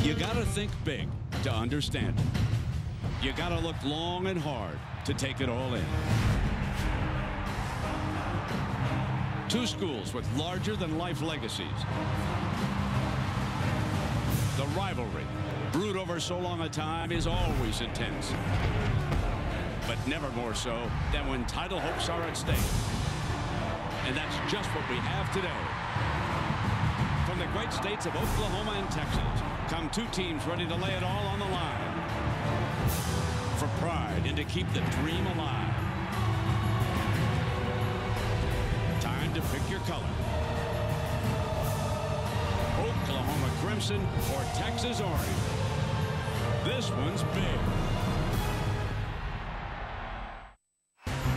You gotta think big to understand it. You gotta look long and hard to take it all in. Two schools with larger-than-life legacies. The rivalry, brewed over so long a time, is always intense. But never more so than when title hopes are at stake. And that's just what we have today. From the great states of Oklahoma and Texas come two teams ready to lay it all on the line. For pride and to keep the dream alive. Time to pick your color. Oklahoma Crimson or Texas Orange. This one's big.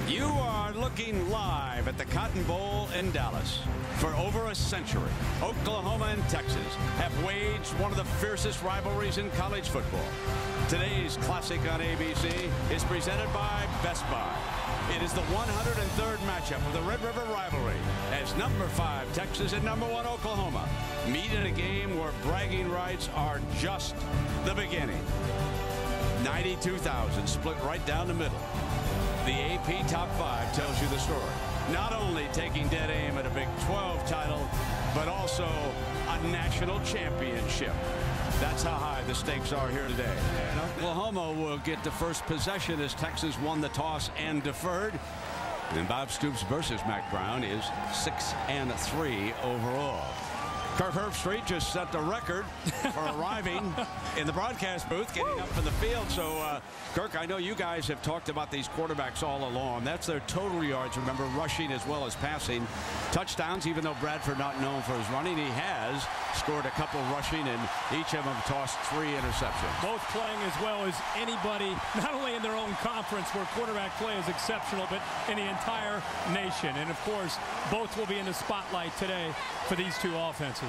You are looking live at the Cotton Bowl in Dallas. For over a century, Oklahoma and Texas have waged one of the fiercest rivalries in college football. Today's classic on ABC is presented by Best Buy. It is the 103rd matchup of the Red River rivalry as number 5 Texas and number 1 Oklahoma meet in a game where bragging rights are just the beginning. 92,000 split right down the middle. The AP Top 5 tells you the story. Not only taking dead aim at a Big 12 title, but also a national championship. That's how high the stakes are here today. And Oklahoma will get the first possession as Texas won the toss and deferred. And Bob Stoops versus Mac Brown is 6-3 overall. Kirk Herbstreit just set the record for arriving in the broadcast booth, getting up from the field. So, Kirk, I know you guys have talked about these quarterbacks all along. That's their total yards, remember, rushing as well as passing. Touchdowns, even though Bradford not known for his running, he has scored a couple rushing, and each of them tossed 3 interceptions. Both playing as well as anybody, not only in their own conference where quarterback play is exceptional, but in the entire nation. And, of course, both will be in the spotlight today for these two offenses.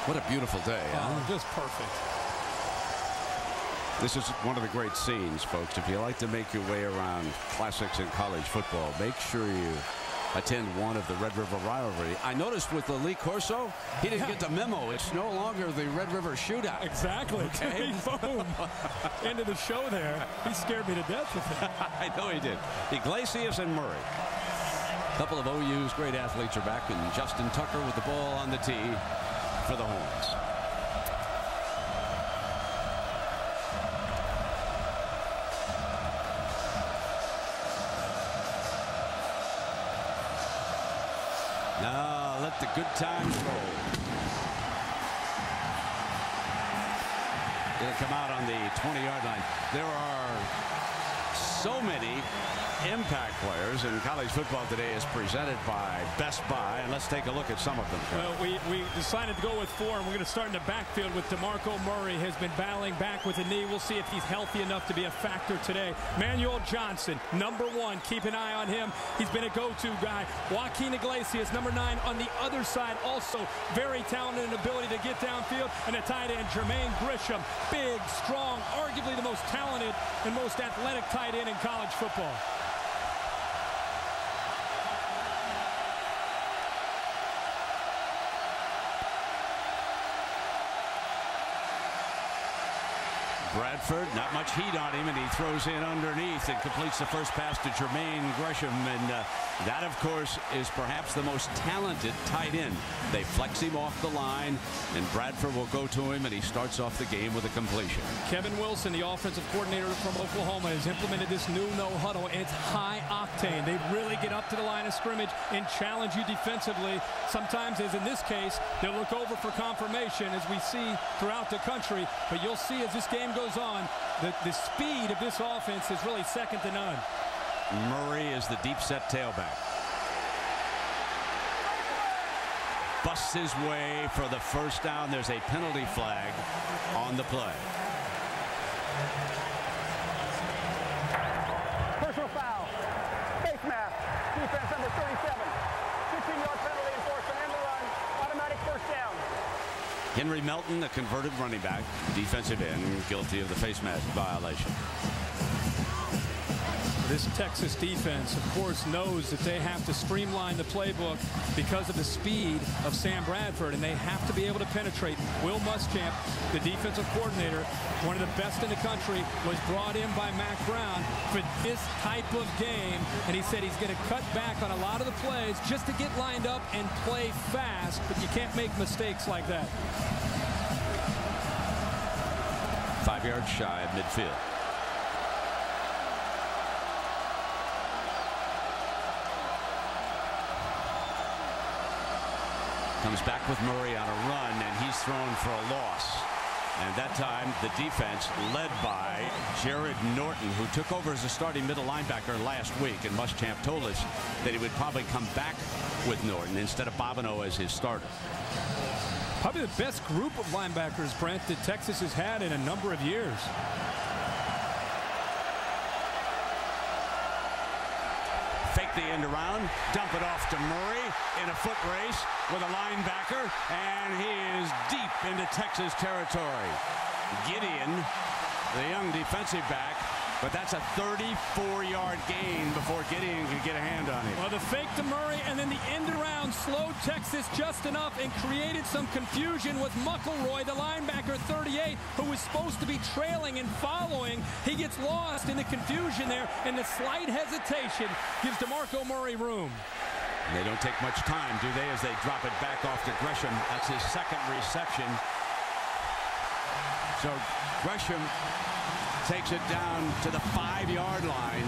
What a beautiful day. Huh? Just perfect. This is one of the great scenes, folks. If you like to make your way around classics in college football, make sure you attend one of the Red River rivalry. I noticed with the Lee Corso, he didn't get the memo. It's no longer the Red River Shootout. Exactly. Okay. Boom. End of the show there. He scared me to death with it. I know he did. Iglesias and Murray. A couple of OU's great athletes are back, and Justin Tucker with the ball on the tee for the Horns. Now let the good times roll. Gonna come out on the 20-yard line. There are so many impact players in college football today is presented by Best Buy, and let's take a look at some of them. Well, we decided to go with 4, and we're going to start in the backfield with DeMarco Murray. Has been battling back with a knee. We'll see if he's healthy enough to be a factor today. Manuel Johnson, number 1. Keep an eye on him. He's been a go-to guy. Joaquin Iglesias, number 9, on the other side, also very talented and ability to get downfield. And a tight end, Jermaine Grisham, big, strong, arguably the most talented and most athletic tight end in college football. Bradford, not much heat on him, and he throws in underneath and completes the first pass to Jermaine Gresham. And that, of course, is perhaps the most talented tight end. They flex him off the line, and Bradford will go to him, and he starts off the game with a completion. Kevin Wilson, the offensive coordinator from Oklahoma, has implemented this new no huddle, and it's high octane. They really get up to the line of scrimmage and challenge you defensively. Sometimes, as in this case, they'll look over for confirmation, as we see throughout the country. But you'll see as this game goes on, the speed of this offense is really second to none. Murray is the deep set tailback. Busts his way for the first down. There's a penalty flag on the play. Personal foul. Face mask. Defense number 37. 15-yard penalty enforced on end run. Automatic first down. Henry Melton, a converted running back, defensive end, guilty of the face mask violation. This Texas defense, of course, knows that they have to streamline the playbook because of the speed of Sam Bradford, and they have to be able to penetrate. Will Muschamp, the defensive coordinator, one of the best in the country, was brought in by Mac Brown for this type of game, and he said he's going to cut back on a lot of the plays just to get lined up and play fast, but you can't make mistakes like that. 5 yards shy of midfield. Comes back with Murray on a run, and he's thrown for a loss. And that time, the defense led by Jared Norton, who took over as a starting middle linebacker last week. And Muschamp told us that he would probably come back with Norton instead of Bobineau as his starter. Probably the best group of linebackers, Brent, that Texas has had in a number of years. Fake the end around, dump it off to Murray in a foot race with a linebacker, and he is deep into Texas territory. Gideon, the young defensive back, but that's a 34-yard gain before Gideon could get a hand on him. Well, the fake to Murray and then the end around slowed Texas just enough and created some confusion with McCoy, the linebacker 38, who was supposed to be trailing and following. He gets lost in the confusion there, and the slight hesitation gives DeMarco Murray room. And they don't take much time, do they, as they drop it back off to Gresham. That's his second reception. So Gresham takes it down to the 5-yard line,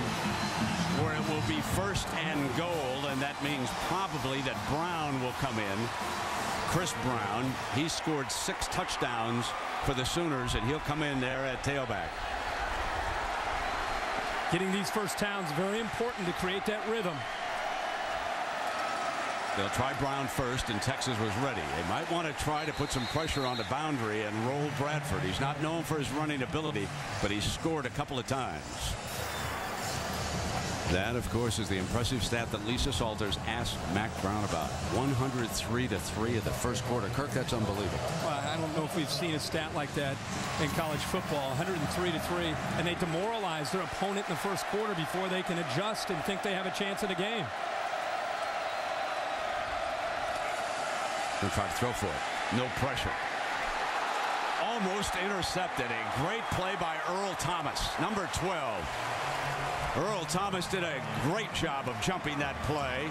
where it will be 1st and goal, and that means probably that Brown will come in. Chris Brown, he scored 6 touchdowns for the Sooners, and he'll come in there at tailback. Getting these first downs very important to create that rhythm. They'll try Brown first, and Texas was ready. They might want to try to put some pressure on the boundary and roll Bradford. He's not known for his running ability, but he's scored a couple of times. That, of course, is the impressive stat that Lisa Salters asked Mac Brown about. 103-3 of the first quarter. Kirk, that's unbelievable. Well, I don't know if we've seen a stat like that in college football. 103-3, and they demoralize their opponent in the first quarter before they can adjust and think they have a chance in the game. They'll try to throw for it. No pressure. Almost intercepted. A great play by Earl Thomas, number 12. Earl Thomas did a great job of jumping that play.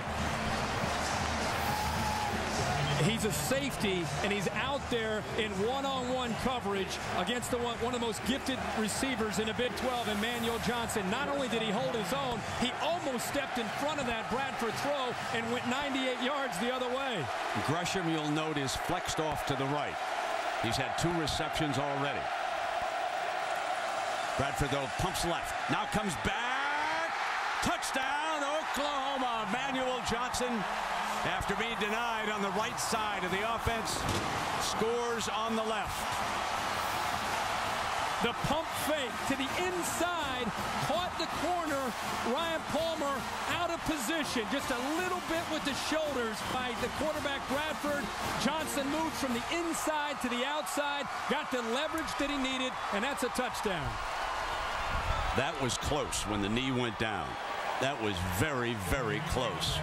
He's a safety, and he's out there in one-on-one coverage against one of the most gifted receivers in the Big 12, Emmanuel Johnson. Not only did he hold his own, he almost stepped in front of that Bradford throw and went 98 yards the other way. Gresham, you'll note, is flexed off to the right. He's had 2 receptions already. Bradford, though, pumps left. Now comes back. Touchdown, Oklahoma. Emmanuel Johnson, after being denied on the right side of the offense, scores on the left. The pump fake to the inside, caught the corner. Ryan Palmer out of position, just a little bit with the shoulders by the quarterback Bradford. Johnson moves from the inside to the outside, got the leverage that he needed, and that's a touchdown. That was close when the knee went down. That was very, very close.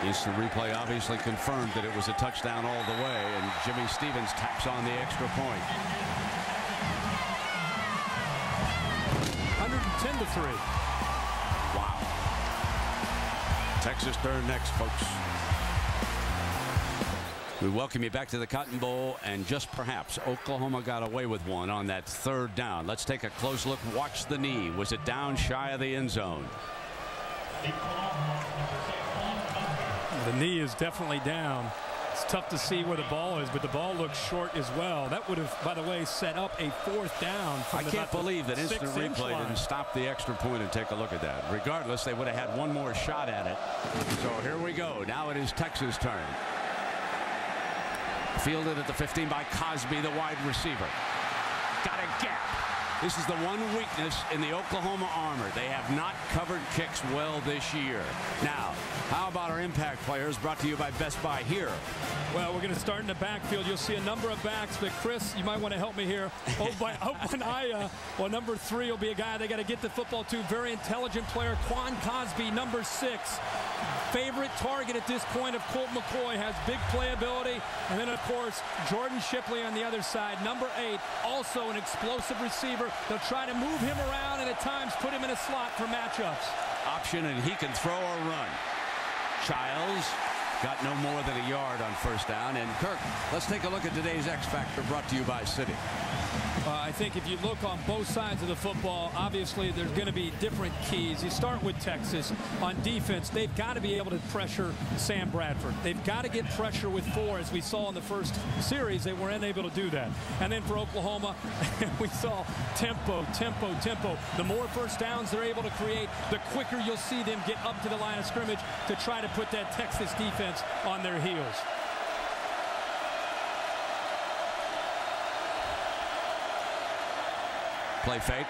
Instant replay obviously confirmed that it was a touchdown all the way, and Jimmy Stevens tacks on the extra point. 110-3. Wow. Texas turn next, folks. We welcome you back to the Cotton Bowl, and just perhaps Oklahoma got away with one on that 3rd down. Let's take a close look. Watch the knee. Was it down shy of the end zone? The knee is definitely down. It's tough to see where the ball is, but the ball looks short as well. That would have, by the way, set up a 4th down. I can't believe that instant replay didn't stop the extra point and take a look at that. Regardless, they would have had one more shot at it. So here we go. Now it is Texas' turn. Fielded at the 15 by Cosby, the wide receiver. Got a gap. This is the one weakness in the Oklahoma armor. They have not covered kicks well this year. Now, how about our impact players, brought to you by Best Buy here? Well, we're going to start in the backfield. You'll see a number of backs, but Chris, you might want to help me here. Obanaya, well, number 3 will be a guy they got to get the football to. Very intelligent player. Quan Cosby, number 6. Favorite target at this point of Colt McCoy, has big playability. And then, of course, Jordan Shipley on the other side, number 8, also an explosive receiver. They'll try to move him around and at times put him in a slot for matchups. Option, and he can throw or run. Childs got no more than a yard on first down. And Kirk, let's take a look at today's X Factor, brought to you by Citi. I think if you look on both sides of the football, obviously there's going to be different keys. You start with Texas. On defense, they've got to be able to pressure Sam Bradford. They've got to get pressure with 4, as we saw in the first series. They were unable to do that. And then for Oklahoma, we saw tempo. The more first downs they're able to create, the quicker you'll see them get up to the line of scrimmage to try to put that Texas defense on their heels. Play fake.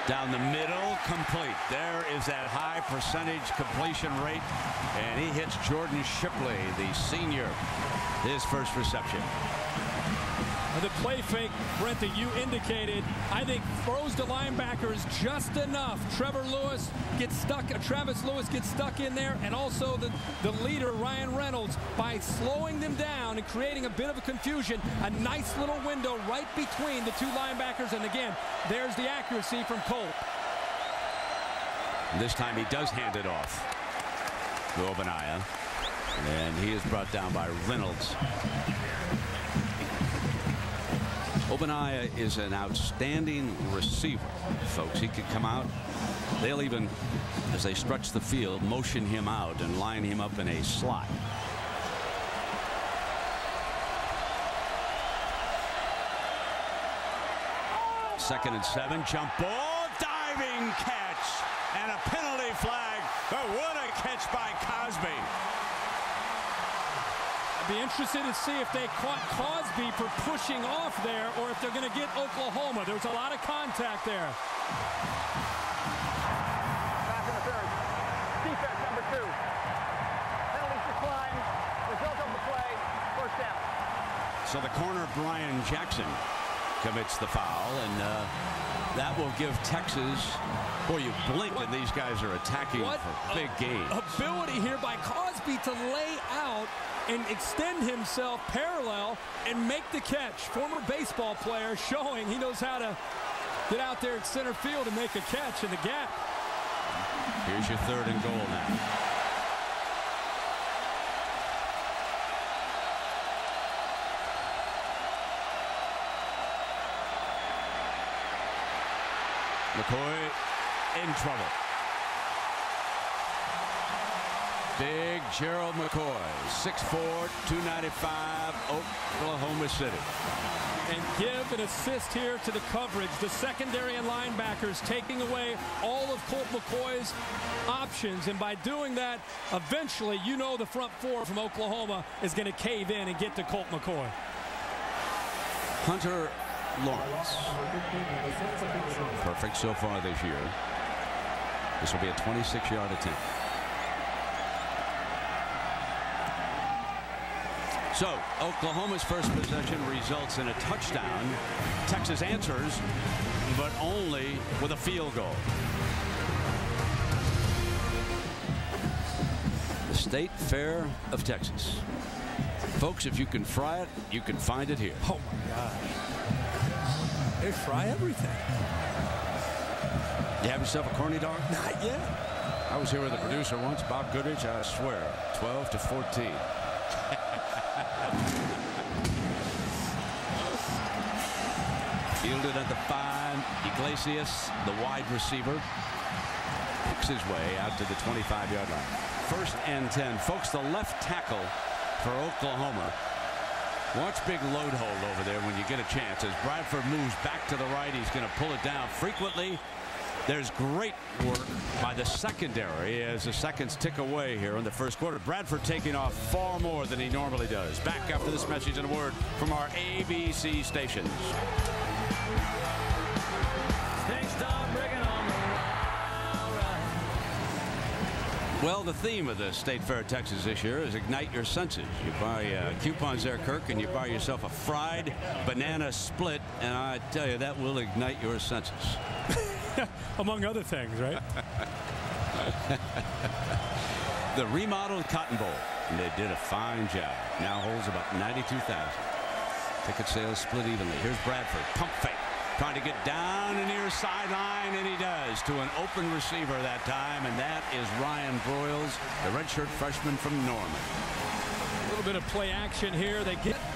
Down the middle, complete. There is that high percentage completion rate. And he hits Jordan Shipley, the senior, his first reception. The play fake, Brent, that you indicated, I think throws to linebackers just enough. Travis Lewis gets stuck in there, and also the leader, Ryan Reynolds, by slowing them down and creating a bit of a confusion, a nice little window right between the 2 linebackers. And again, there's the accuracy from Colt. This time he does hand it off to Obanaya, and he is brought down by Reynolds. Obanaya is an outstanding receiver, folks. He could come out. They'll even, as they stretch the field, motion him out and line him up in a slot. Second and 7, jump ball, diving catch, and a penalty flag. But what a catch by Cosby. I'd be interested to see if they caught Cosby for pushing off there, or if they're going to get Oklahoma. There's a lot of contact there. Pass interference. Defense number 2. Penalties decline. Result of the play, first down. So the corner, Brian Jackson, commits the foul, and that will give Texas, boy, you blink and these guys are attacking for big gains. Ability here by Cosby to lay out and extend himself parallel and make the catch. Former baseball player showing he knows how to get out there at center field and make a catch in the gap. Here's your 3rd and goal now. McCoy in trouble. Big Gerald McCoy, 6'4", 295, Oklahoma City. And give an assist here to the coverage. The secondary and linebackers taking away all of Colt McCoy's options. And by doing that, eventually, you know, the front 4 from Oklahoma is going to cave in and get to Colt McCoy. Hunter Lawrence. Perfect so far this year. This will be a 26-yard attempt. So Oklahoma's first possession results in a touchdown. Texas answers, but only with a field goal. The State Fair of Texas. Folks, if you can fry it, you can find it here. Oh my gosh. They fry everything. You have yourself a corny dog? Not yet. I was here with a producer once, Bob Goodrich, I swear, 12-14. Fielded at the 5. Iglesias, the wide receiver, picks his way out to the 25-yard line. 1st and 10. Folks, the left tackle for Oklahoma. Watch big load hole over there when you get a chance. As Bradford moves back to the right, he's going to pull it down frequently. There's great work by the secondary as the seconds tick away here in the first quarter. Bradford taking off far more than he normally does. Back after this message and a word from our ABC stations. Well, the theme of the State Fair of Texas this year is ignite your senses. You buy coupons there, Kirk, and you buy yourself a fried banana split, and I tell you, that will ignite your senses. Among other things, right? The remodeled Cotton Bowl, and they did a fine job. Now holds about 92,000. Ticket sales split evenly. Here's Bradford, pump fake, trying to get down the near sideline, and he does, to an open receiver that time, and that is Ryan Broyles, the redshirt freshman from Norman. A little bit of play action here.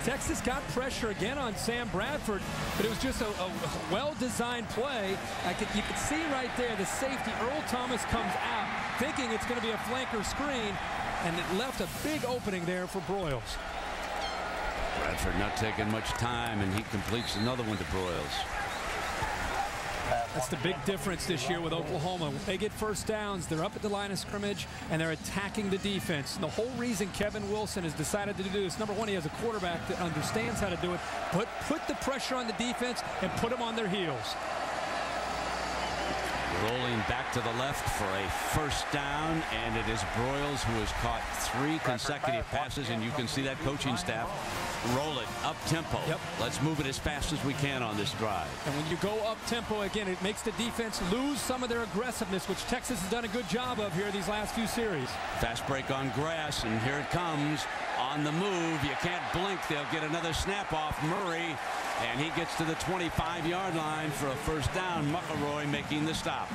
Texas got pressure again on Sam Bradford, but it was just a well-designed play. You can see right there the safety, Earl Thomas, comes out thinking it's going to be a flanker screen, and it left a big opening there for Broyles. Bradford not taking much time, and he completes another one to Broyles. That's the big difference this year with Oklahoma. When they get first downs, they're up at the line of scrimmage, and they're attacking the defense. And the whole reason Kevin Wilson has decided to do this, number one, he has a quarterback that understands how to do it, but put the pressure on the defense and put them on their heels. Rolling back to the left for a first down, and it is Broyles who has caught 3 consecutive passes, and you can see that coaching staff roll it up tempo. Yep. Let's move it as fast as we can on this drive. And when you go up tempo again, it makes the defense lose some of their aggressiveness, which Texas has done a good job of here these last few series. Fast break on grass, and here it comes on the move. You can't blink. They'll get another snap off Murray, and he gets to the 25-yard line for a first down. McCoy making the stop.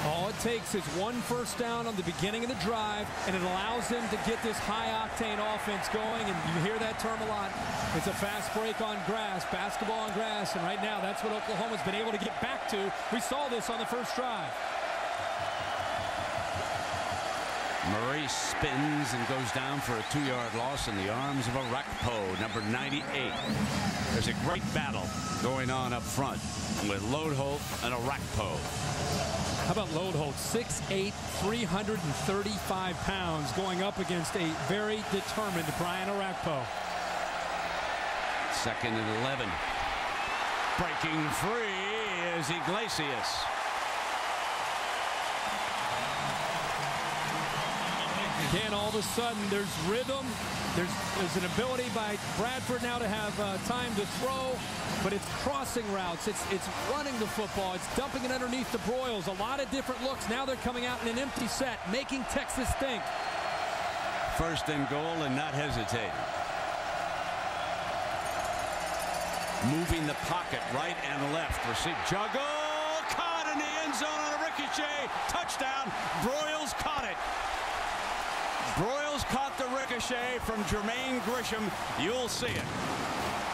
All it takes is one first down on the beginning of the drive, and it allows them to get this high-octane offense going, and you hear that term a lot. It's a fast break on grass, basketball on grass, and right now that's what Oklahoma's been able to get back to. We saw this on the first drive. Murray spins and goes down for a 2-yard loss in the arms of Orakbo, number 98. There's a great battle going on up front with Lodeholt and Orakbo. How about Lodeholt, 6'8", 335 pounds, going up against a very determined Brian Orakbo. 2nd and 11. Breaking free is Iglesias. Again, all of a sudden, there's rhythm. There's an ability by Bradford now to have time to throw, but it's crossing routes. It's running the football. It's dumping it underneath the Broyles. A lot of different looks. Now they're coming out in an empty set, making Texas think. 1st and goal, and not hesitating. Moving the pocket right and left. Receive juggle, caught in the end zone on a ricochet. Touchdown. Broyles caught it. Broyles caught the ricochet from Jermaine Grisham. You'll see it.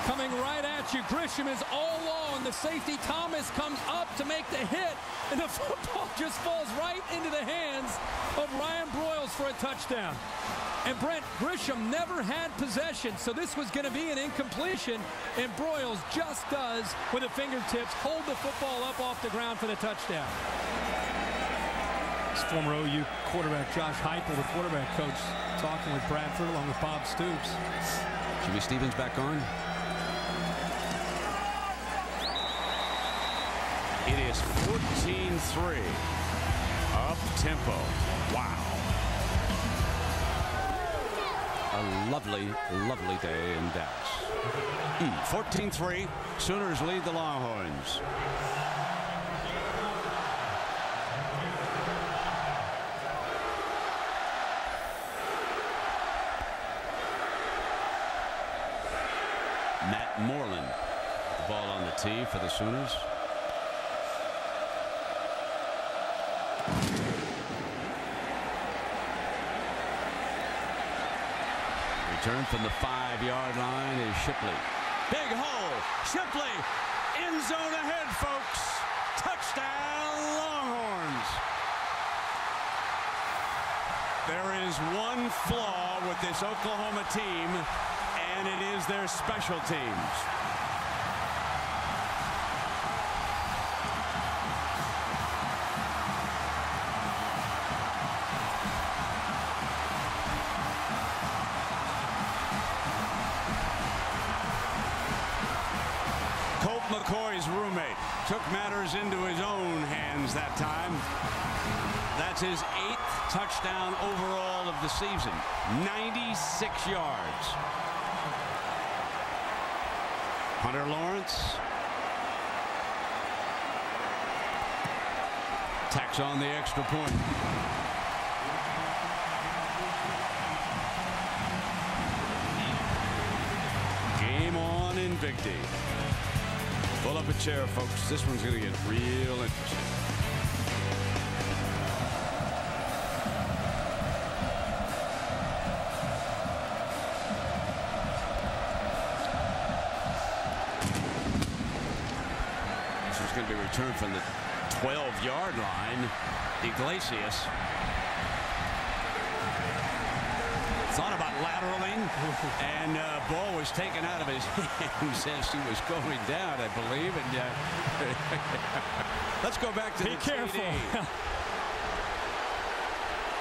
Coming right at you. Grisham is all alone. The safety Thomas comes up to make the hit, and the football just falls right into the hands of Ryan Broyles for a touchdown. And Brent, Grisham never had possession, so this was going to be an incompletion, and Broyles just does, with the fingertips, hold the football up off the ground for the touchdown. Former OU quarterback Josh Heupel, the quarterback coach, talking with Bradford along with Bob Stoops. Jimmy Stevens back on. It is 14-3. Up tempo. Wow. A lovely, lovely day in Dallas. 14-3. Sooners lead the Longhorns. Moreland, the ball on the tee for the Sooners. Return from the 5-yard line is Shipley. Big hole. Shipley. End zone ahead, folks. Touchdown, Longhorns. There is one flaw with this Oklahoma team, and it is their special teams. Colt, McCoy's roommate, took matters into his own hands that time. That's his 8th touchdown overall of the season. 96 yards. Hunter Lawrence tacks on the extra point. Game on Invicti. Pull up a chair, folks. This one's going to get real interesting. This is going to be returned from the 12-yard line. Iglesias thought about lateraling, and ball was taken out of his hands as he was going down, I believe. And let's go back to the careful. TD.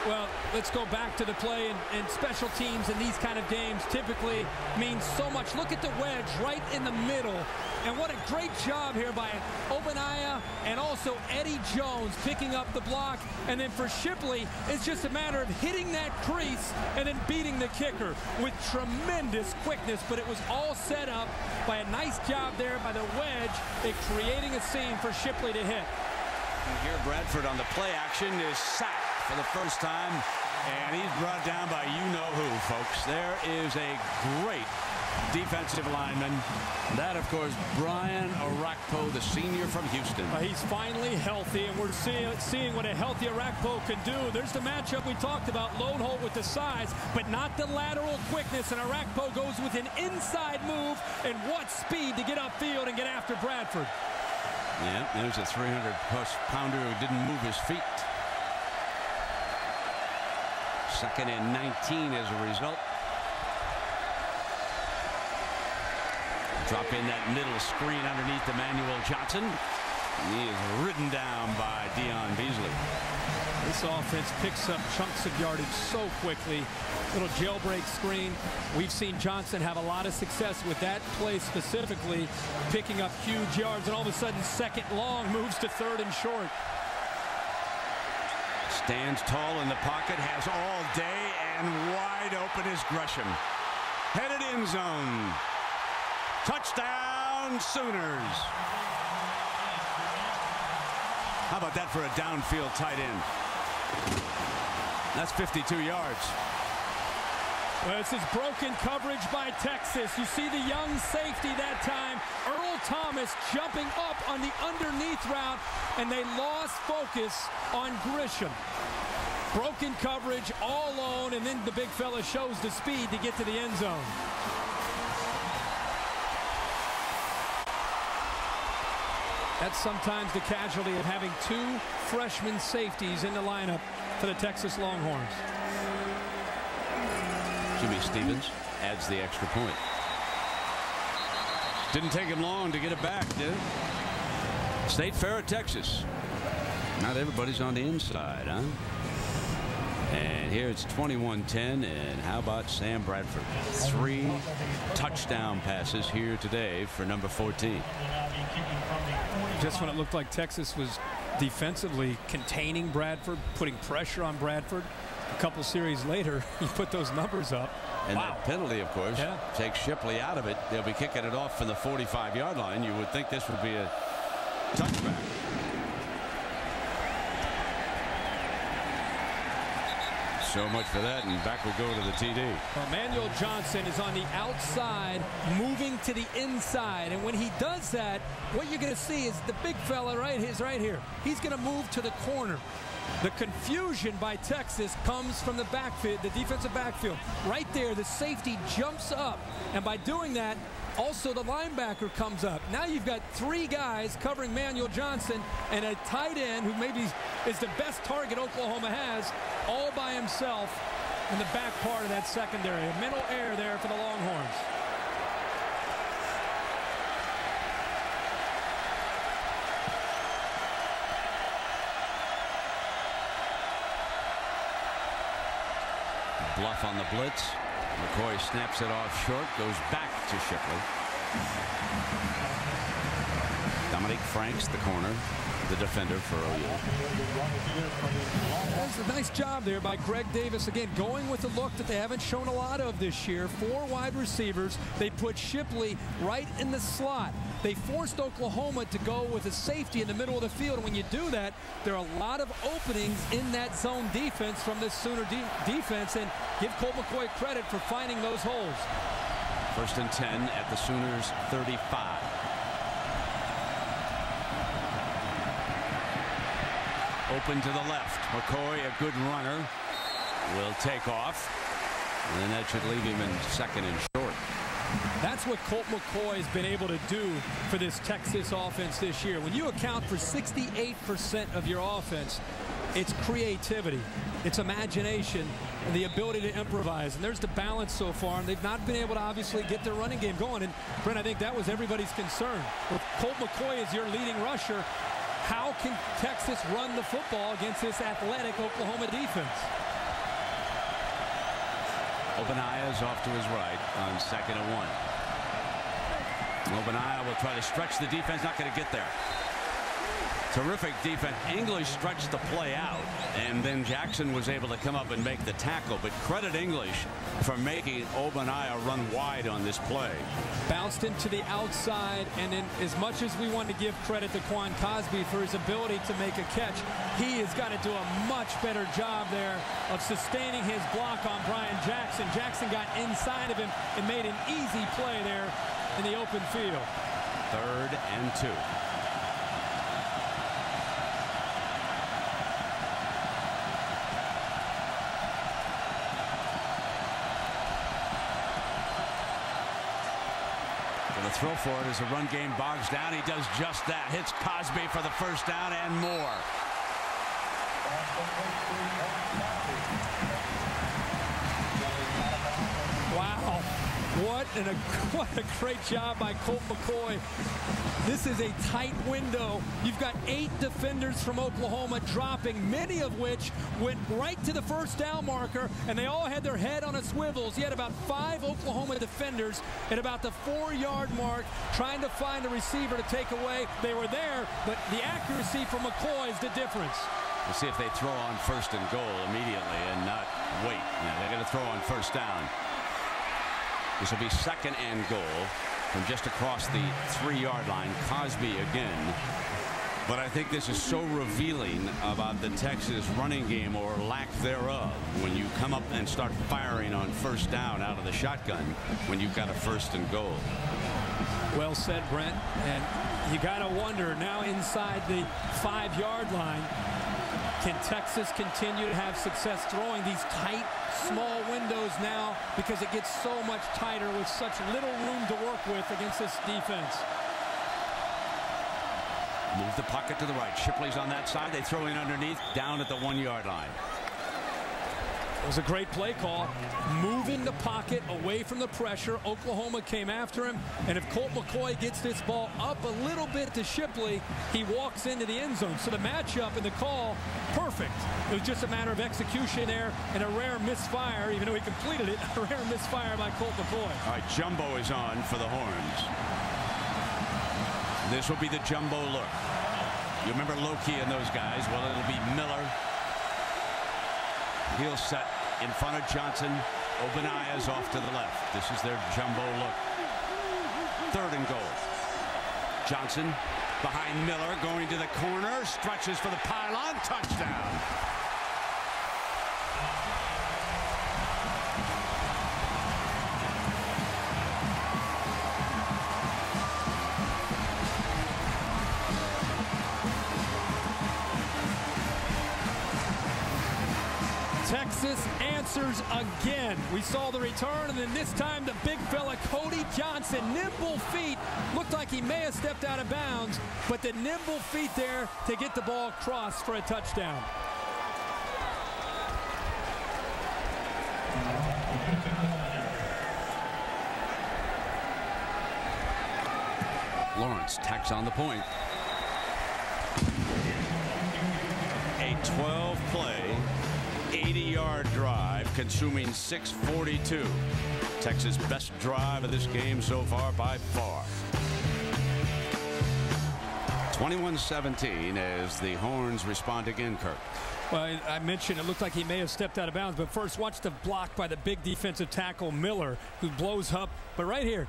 Well, let's go back to the play, and special teams in these kind of games typically means so much. Look at the wedge right in the middle. And what a great job here by Obanaya and also Eddie Jones picking up the block. And then for Shipley, it's just a matter of hitting that crease and then beating the kicker with tremendous quickness. But it was all set up by a nice job there by the wedge at creating a seam for Shipley to hit. And here Bradford on the play action is sacked for the first time, and he's brought down by you-know-who, folks. There is a great defensive lineman. That, of course, Brian Orakbo, the senior from Houston. He's finally healthy, and we're seeing what a healthy Orakbo can do. There's the matchup we talked about, Lone Hole with the size, but not the lateral quickness, and Orakbo goes with an inside move, and what speed to get upfield and get after Bradford. Yeah, there's a 300-plus pounder who didn't move his feet. 2nd and 19 as a result. Drop in that middle screen underneath Emmanuel Johnson. He is ridden down by Dion Beasley. This offense picks up chunks of yardage so quickly. Little jailbreak screen. We've seen Johnson have a lot of success with that play specifically, picking up huge yards, and all of a sudden 2nd long moves to 3rd and short. Stands tall in the pocket, has all day, and wide open is Gresham. Headed end zone. Touchdown, Sooners. How about that for a downfield tight end? That's 52 yards. Well, this is broken coverage by Texas. You see the young safety that time, Earl Thomas, jumping up on the underneath route, and they lost focus on Grisham. Broken coverage all alone, and then the big fella shows the speed to get to the end zone. That's sometimes the casualty of having 2 freshman safeties in the lineup for the Texas Longhorns. Jimmy Stevens adds the extra point. Didn't take him long to get it back, did it? State Fair at Texas. Not everybody's on the inside, huh? And here it's 21-10, and how about Sam Bradford? 3 touchdown passes here today for number 14. Just when it looked like Texas was defensively containing Bradford, putting pressure on Bradford, a couple series later, you put those numbers up. And that penalty, of course, takes Shipley out of it. They'll be kicking it off from the 45-yard line. You would think this would be a touchback. So much for that, and back we go to the TD. Well, Emmanuel Johnson is on the outside, moving to the inside, and when he does that, what you're going to see is the big fella right here. He's going to move to the corner. The confusion by Texas comes from the backfield, the defensive backfield. Right there, the safety jumps up, and by doing that, also the linebacker comes up. Now you've got 3 guys covering Emmanuel Johnson and a tight end who maybe is the best target Oklahoma has, all by himself in the back part of that secondary. A mental error there for the Longhorns. Bluff on the blitz. McCoy snaps it off short, goes back to Shipley. Dominique Franks, the corner, the defender for OU. That's a nice job there by Greg Davis. Again, going with the look that they haven't shown a lot of this year. 4 wide receivers. They put Shipley right in the slot. They forced Oklahoma to go with a safety in the middle of the field. And when you do that, there are a lot of openings in that zone defense from this Sooner defense. And give Colt McCoy credit for finding those holes. 1st and 10 at the Sooners 35. Open to the left. McCoy, a good runner, will take off. And that should leave him in 2nd and short. That's what Colt McCoy has been able to do for this Texas offense this year. When you account for 68% of your offense, it's creativity, it's imagination, and the ability to improvise. And there's the balance so far. And they've not been able to obviously get their running game going. And Brent, I think that was everybody's concern. With Colt McCoy as your leading rusher, how can Texas run the football against this athletic Oklahoma defense? Obaniah is off to his right on 2nd and 1. Obaniah will try to stretch the defense, not going to get there. Terrific defense. English stretched the play out, and then Jackson was able to come up and make the tackle. But credit English for making Obaniah run wide on this play. Bounced into the outside, and then as much as we want to give credit to Quan Cosby for his ability to make a catch, he has got to do a much better job there of sustaining his block on Brian Jackson. Jackson got inside of him and made an easy play there in the open field. 3rd and 2. The throw for it as the run game bogs down. He does just that. Hits Cosby for the 1st down and more. Wow. What a great job by Colt McCoy. This is a tight window. You've got 8 defenders from Oklahoma dropping, many of which went right to the 1st down marker, and they all had their head on a swivels. You had about 5 Oklahoma defenders at about the 4-yard mark trying to find a receiver to take away. They were there, but the accuracy from McCoy is the difference. We'll see if they throw on 1st and goal immediately and not wait. Now they're going to throw on 1st down. This will be 2nd and goal from just across the 3-yard line. Cosby again. But I think this is so revealing about the Texas running game, or lack thereof, when you come up and start firing on 1st down out of the shotgun when you've got a 1st and goal. Well said, Brent. And you got to wonder now, inside the 5-yard line, can Texas continue to have success throwing these tight, small windows now, because it gets so much tighter with such little room to work with against this defense? Move the pocket to the right. Shipley's on that side. They throw in underneath, down at the 1-yard line. It was a great play call. Moving the pocket away from the pressure. Oklahoma came after him, and if Colt McCoy gets this ball up a little bit to Shipley, he walks into the end zone. So the matchup and the call, perfect. It was just a matter of execution there, and a rare misfire, even though he completed it, a rare misfire by Colt McCoy. All right, Jumbo is on for the Horns. This will be the Jumbo look. You remember Loki and those guys? Well, it'll be Miller. He'll set in front of Johnson. Obaniah's off to the left. This is their Jumbo look. 3rd and goal. Johnson behind Miller, going to the corner, stretches for the pylon, touchdown. Texas answers again. We saw the return, and then this time the big fella, Cody Johnson, nimble feet. Looked like he may have stepped out of bounds, but the nimble feet there to get the ball across for a touchdown. Lawrence tacks on the point. A 12-play, 80-yard drive, consuming 6:42. Texas' best drive of this game so far by far. 21-17 as the Horns respond again, Kirk. Well, I mentioned it looked like he may have stepped out of bounds, but first watch the block by the big defensive tackle Miller, who blows up. But right here,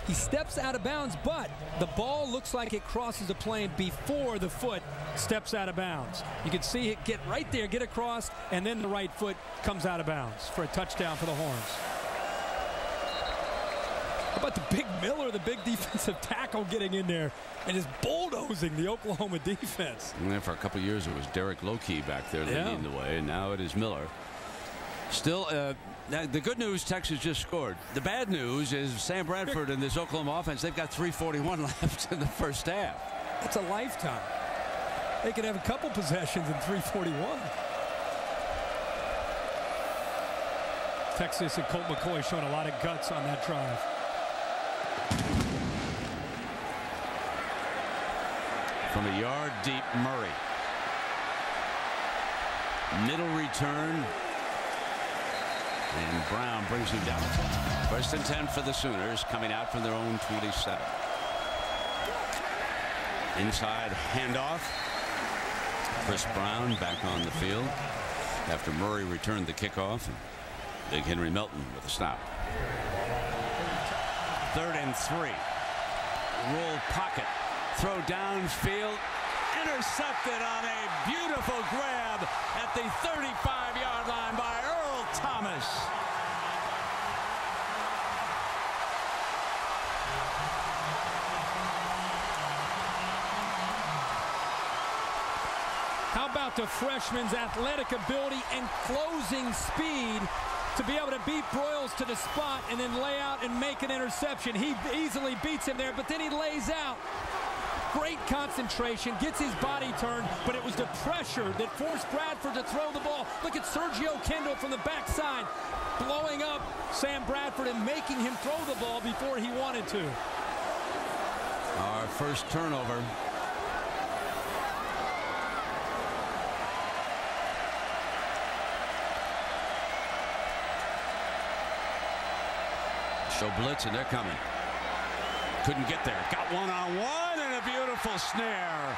he steps out of bounds, but the ball looks like it crosses the plane before the foot steps out of bounds. You can see it get right there, get across, and then the right foot comes out of bounds for a touchdown for the Horns. How about the big Miller, the big defensive tackle, getting in there and is bulldozing the Oklahoma defense. And for a couple of years, it was Derek Lokey back there leading the way, and now it is Miller. Still, the good news, Texas just scored. The bad news is Sam Bradford and this Oklahoma offense, they've got 3:41 left in the first half. That's a lifetime. They could have a couple possessions in 3:41. Texas and Colt McCoy showing a lot of guts on that drive. From a yard deep, Murray. Middle return. And Brown brings him down. 1st and 10 for the Sooners, coming out from their own 27. Inside handoff. Chris Brown back on the field after Murray returned the kickoff. And Big Henry Melton with a stop. 3rd and 3. Roll pocket. Throw downfield. Intercepted on a beautiful grab at the 35-yard line by Earl Thomas. How about the freshman's athletic ability and closing speed to be able to beat Broyles to the spot and then lay out and make an interception? He easily beats him there, but then he lays out. Great concentration, gets his body turned, but it was the pressure that forced Bradford to throw the ball. Look at Sergio Kendall from the backside, blowing up Sam Bradford and making him throw the ball before he wanted to. Our first turnover. Show blitz, and they're coming. Couldn't get there. Got one-on-one and a beautiful snare.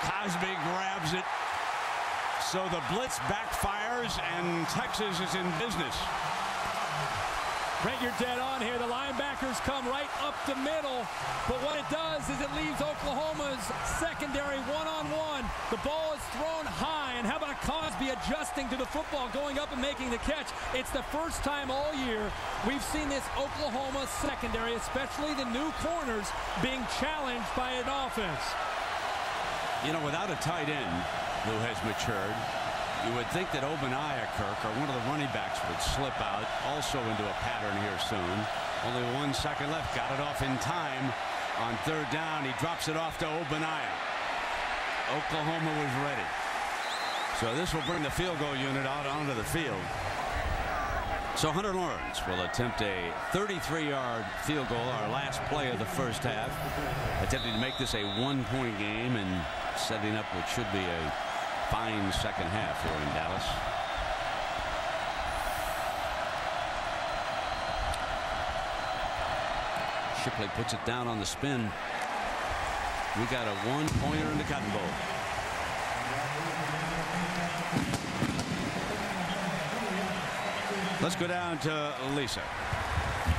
Cosby grabs it. So the blitz backfires and Texas is in business. Brent, you're dead on here. The linebackers come right up the middle, but what it does is it leaves Oklahoma's secondary one-on-one. The ball is thrown high, and how about Cosby adjusting to the football, going up and making the catch? It's the first time all year we've seen this Oklahoma secondary, especially the new corners, being challenged by an offense. You know, without a tight end who has matured, you would think that Obaniah, Kirk, or one of the running backs would slip out also into a pattern here soon. Only 1 second left. Got it off in time on 3rd down. He drops it off to Obaniah. Oklahoma was ready. So this will bring the field goal unit out onto the field. So Hunter Lawrence will attempt a 33-yard field goal, our last play of the first half. Attempting to make this a 1-point game and setting up what should be a fine second half here in Dallas. Shipley puts it down on the spin. We got a 1-pointer in the Cotton Bowl. Let's go down to Lisa.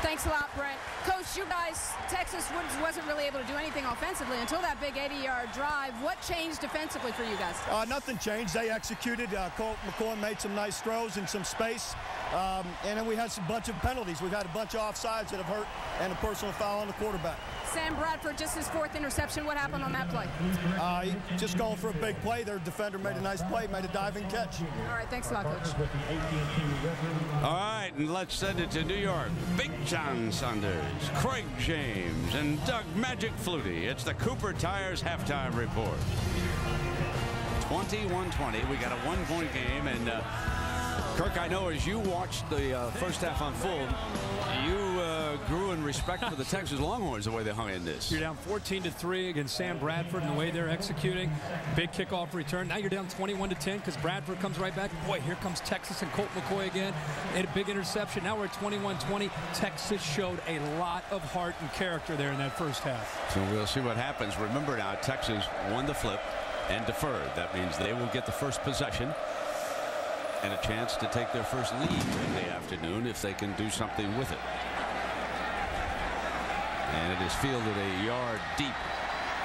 Thanks a lot, Brent. Coach, you guys, Texas wasn't really able to do anything offensively until that big 80-yard drive. What changed defensively for you guys? Nothing changed. They executed. Colt McCoy made some nice throws in some space. And then we had some bunch of penalties. We've had a bunch of offsides that have hurt and a personal foul on the quarterback. Sam Bradford, just his 4th interception. What happened on that play? He just going for a big play. Their defender made a nice play, made a diving catch. All right, thanks a lot, Coach. All right, and let's send it to New York. Big John Saunders, Craig James, and Doug Magic Flutie. It's the Cooper Tires halftime report. 21-20. We got a 1-point game, and Kirk, I know as you watched the first half unfold, you grew in respect for the Texas Longhorns the way they hung in this. You're down 14-3 against Sam Bradford and the way they're executing. Big kickoff return. Now you're down 21-10 because Bradford comes right back. Boy, here comes Texas and Colt McCoy again. They had a big interception. Now we're at 21-20. Texas showed a lot of heart and character there in that first half. So we'll see what happens. Remember now, Texas won the flip and deferred. That means they will get the first possession and a chance to take their first lead in the afternoon if they can do something with it. And it is fielded a yard deep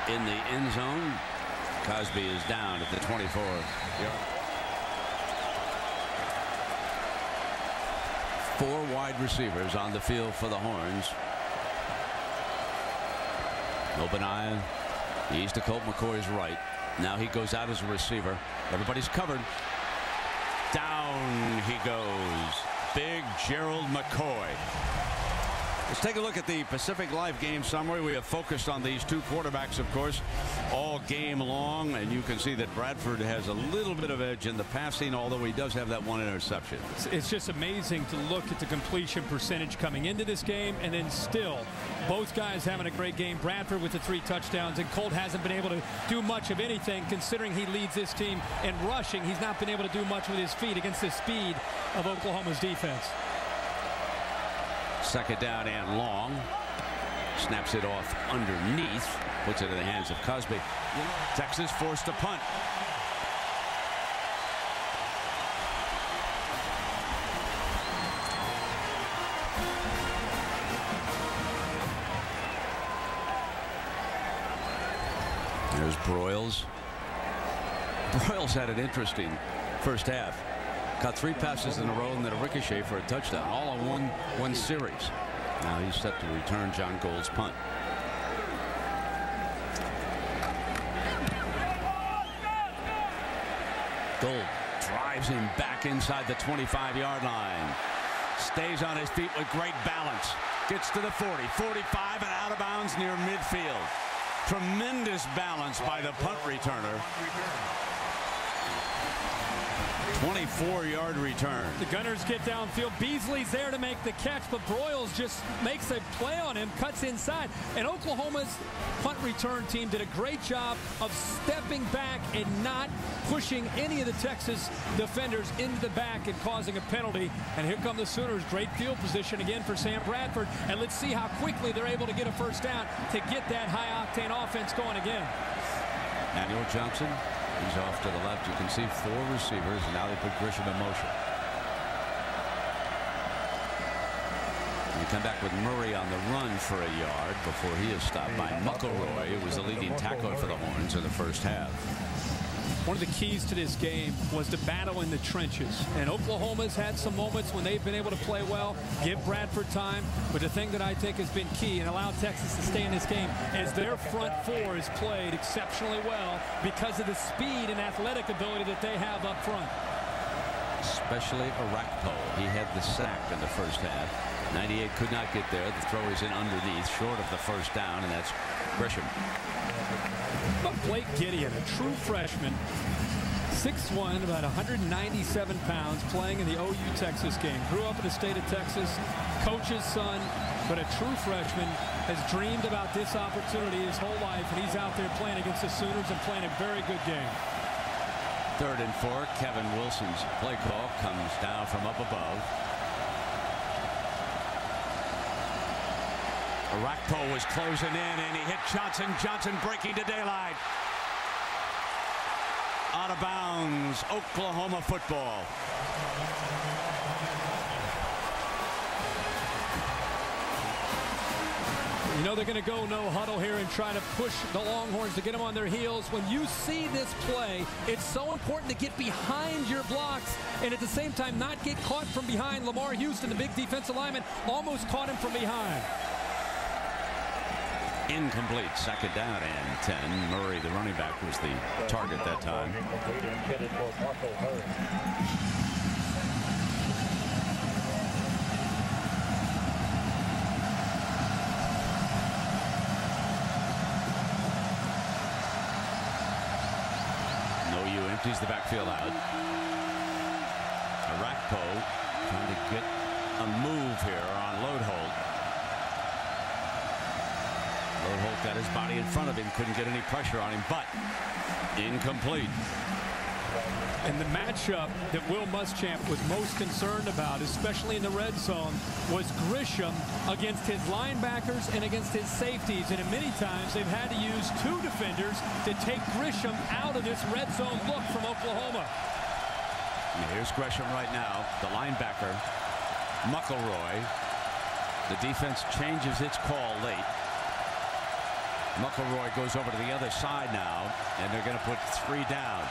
in the end zone. Cosby is down at the 24-yard. 4 wide receivers on the field for the Horns. Open eye. He's to Colt McCoy's right. Now he goes out as a receiver. Everybody's covered. Down he goes. Big Gerald McCoy. Let's take a look at the Pacific Live game summary. We have focused on these 2 quarterbacks, of course, all game long, and you can see that Bradford has a little bit of edge in the passing, although he does have that 1 interception. It's just amazing to look at the completion percentage coming into this game, and then still both guys having a great game. Bradford with the 3 touchdowns, and Colt hasn't been able to do much of anything considering he leads this team in rushing. He's not been able to do much with his feet against the speed of Oklahoma's defense. Second down and long. Snaps it off underneath. Puts it in the hands of Cosby. Texas forced to punt. There's Broyles. Broyles had an interesting first half. Caught 3 passes in a row and then a ricochet for a touchdown, all on one series. Now he's set to return John Gold's punt. Gold drives him back inside the 25-yard line. Stays on his feet with great balance. Gets to the 40, 45, and out of bounds near midfield. Tremendous balance by the punt returner. 24-yard return. The Gunners get downfield. Beasley's there to make the catch, but Broyles just makes a play on him, cuts inside. And Oklahoma's punt return team did a great job of stepping back and not pushing any of the Texas defenders into the back and causing a penalty. And here come the Sooners. Great field position again for Sam Bradford. And let's see how quickly they're able to get a first down to get that high-octane offense going again. Manuel Johnson. He's off to the left. You can see 4 receivers, and now they put Grisham in motion. We come back with Murray on the run for a yard before he is stopped by McCoy, who was the leading tackler for the Horns in the first half. One of the keys to this game was to battle in the trenches. And Oklahoma's had some moments when they've been able to play well, give Bradford time. But the thing that I think has been key and allowed Texas to stay in this game is their front 4 has played exceptionally well because of the speed and athletic ability that they have up front. Especially Orakbo. He had the sack in the first half. 98 could not get there. The throw is in underneath, short of the first down, and that's Grisham. But Blake Gideon, a true freshman, 6'1", about 197 pounds, playing in the OU Texas game. Grew up in the state of Texas, coach's son, but a true freshman, has dreamed about this opportunity his whole life, and he's out there playing against the Sooners and playing a very good game. 3rd and 4. Kevin Wilson's play call comes down from up above. Orakbo was closing in, and he hit Johnson. Johnson breaking to daylight. Out of bounds, Oklahoma football. You know they're going to go no huddle here and try to push the Longhorns to get them on their heels. When you see this play, it's so important to get behind your blocks and at the same time not get caught from behind. Lamar Houston, the big defensive lineman, almost caught him from behind. Incomplete. 2nd down and 10. Murray, the running back, was the target that time. Empties the backfield out. Orakbo trying to get a move here on load hold. got his body in front of him, couldn't get any pressure on him, but incomplete. And the matchup that Will Muschamp was most concerned about, especially in the red zone, was Grisham against his linebackers and against his safeties. And many times they've had to use two defenders to take Grisham out of this red zone look from Oklahoma. And here's Grisham right now, the linebacker, McCoy. The defense changes its call late. McCoy goes over to the other side now, and they're going to put 3 down.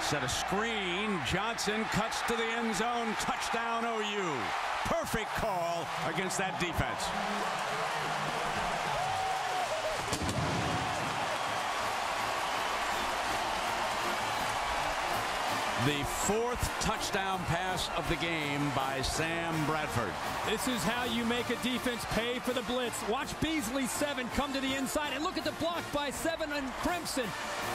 Set a screen. Johnson cuts to the end zone. Touchdown OU. Perfect call against that defense. The 4th touchdown pass of the game by Sam Bradford. This is how you make a defense pay for the blitz. Watch Beasley 7 come to the inside, and look at the block by 7 and Crimson.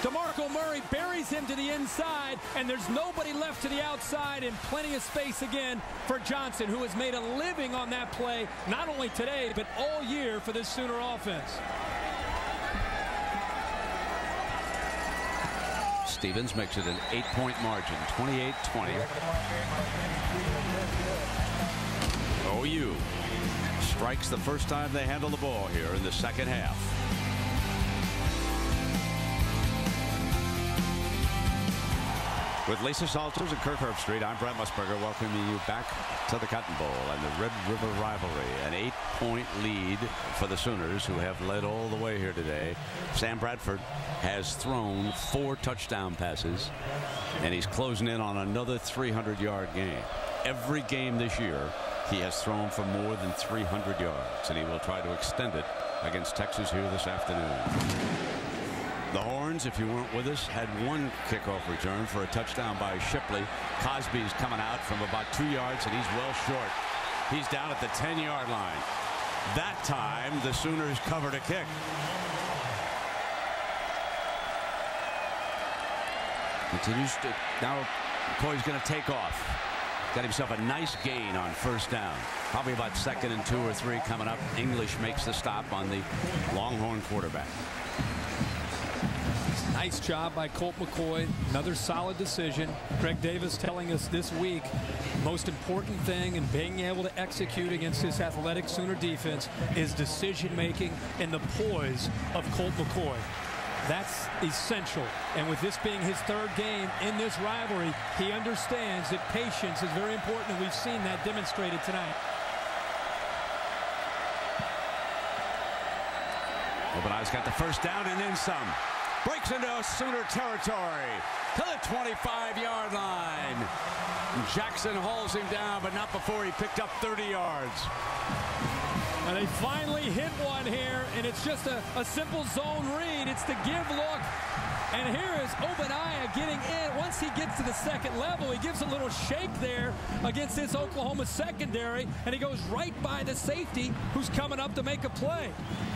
DeMarco Murray buries him to the inside, and there's nobody left to the outside, and plenty of space again for Johnson, who has made a living on that play, not only today, but all year for this Sooner offense. Stevens makes it an 8-point margin, 28-20. OU strikes the first time they handle the ball here in the second half. With Lisa Salters and Kirk Herbstreit, I'm Brent Musburger, welcoming you back to the Cotton Bowl and the Red River rivalry. An 8-point lead for the Sooners, who have led all the way here today. Sam Bradford has thrown 4 touchdown passes, and he's closing in on another 300-yard game. Every game this year, he has thrown for more than 300 yards, and he will try to extend it against Texas here this afternoon. The Horns, if you weren't with us, had 1 kickoff return for a touchdown by Shipley. Cosby's coming out from about 2 yards, and he's well short. He's down at the 10-yard line. That time, the Sooners covered a kick. Continues to, now McCoy's going to take off. Got himself a nice gain on first down. Probably about 2nd and 2 or 3 coming up. English makes the stop on the Longhorn quarterback. Nice job by Colt McCoy. Another solid decision. Greg Davis telling us this week, most important thing in being able to execute against this athletic Sooner defense is decision making and the poise of Colt McCoy. That's essential. And with this being his 3rd game in this rivalry, he understands that patience is very important, and we've seen that demonstrated tonight. Obenai's got the first down and then some. Breaks into Sooner territory to the 25-yard line. Jackson hauls him down, but not before he picked up 30 yards. And they finally hit one here, and it's just a simple zone read. It's the give look. And here is Obenai getting in. Once he gets to the 2nd level, he gives a little shake there against this Oklahoma secondary, and he goes right by the safety who's coming up to make a play.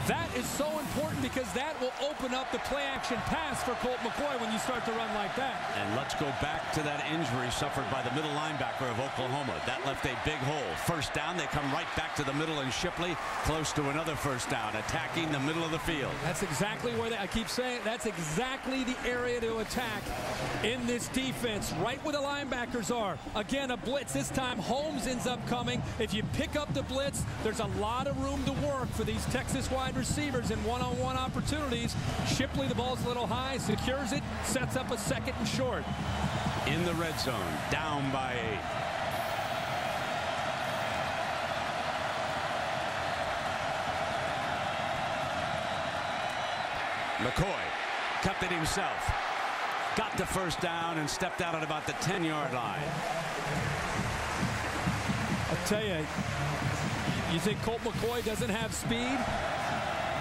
That is so important because that will open up the play-action pass for Colt McCoy when you start to run like that. And let's go back to that injury suffered by the middle linebacker of Oklahoma. That left a big hole. First down, they come right back to the middle, and Shipley close to another first down, attacking the middle of the field. That's exactly where I keep saying, that's exactly the area to attack in this defense, right where the linebackers are. Again, a blitz. This time Holmes ends up coming. If you pick up the blitz, there's a lot of room to work for these Texas wide receivers in one-on-one opportunities. Shipley, the ball's a little high, secures it, sets up a 2nd and short. In the red zone, down by 8. McCoy kept it himself. Got the first down and stepped out at about the 10-yard line. I'll tell you, you think Colt McCoy doesn't have speed?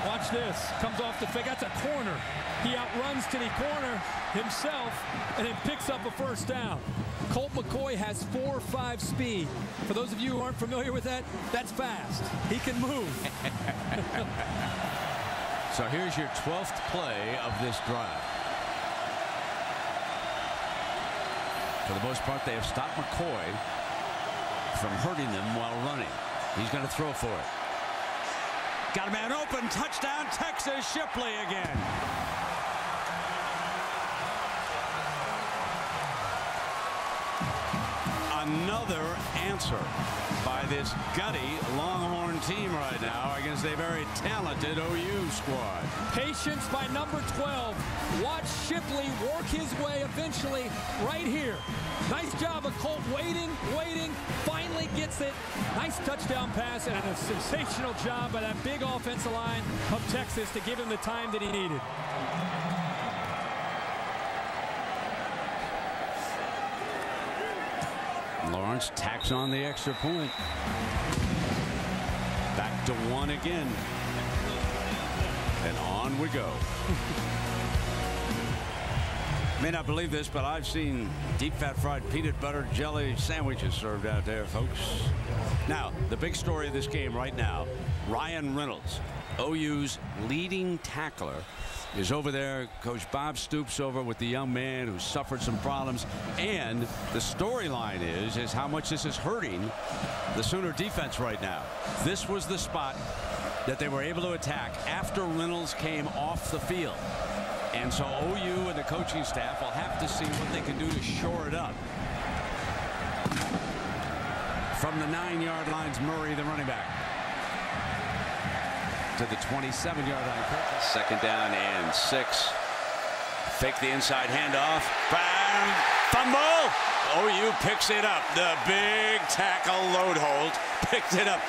Watch this. Comes off the fake. That's a corner. He outruns to the corner himself and then picks up a first down. Colt McCoy has 4.5 speed. For those of you who aren't familiar with that, that's fast. He can move. So here's your 12th play of this drive. For the most part, they have stopped McCoy from hurting them while running. He's going to throw for it. Got a man open. Touchdown, Texas. Shipley again. Another answer by this gutty Longhorn team right now against a very talented OU squad. Patience by number 12. Watch Shipley work his way eventually right here. Nice job of Colt waiting, finally gets it. Nice touchdown pass and a sensational job by that big offensive line of Texas to give him the time that he needed. Lawrence tacks on the extra point. Back to 1 again. And on we go. May not believe this, but I've seen deep fat fried peanut butter jelly sandwiches served out there, folks. Now, the big story of this game right now, Ryan Reynolds, OU's leading tackler, is over there. Coach Bob Stoops over with the young man who suffered some problems, and the storyline is how much this is hurting the Sooner defense right now. This was the spot that they were able to attack after Reynolds came off the field, and so OU and the coaching staff will have to see what they can do to shore it up. From the 9-yard lines, Murray, the running back, to the 27-yard line. Second down and 6. Fake the inside handoff. Bang! Fumble! OU picks it up. The big tackle, Loadholt, picked it up.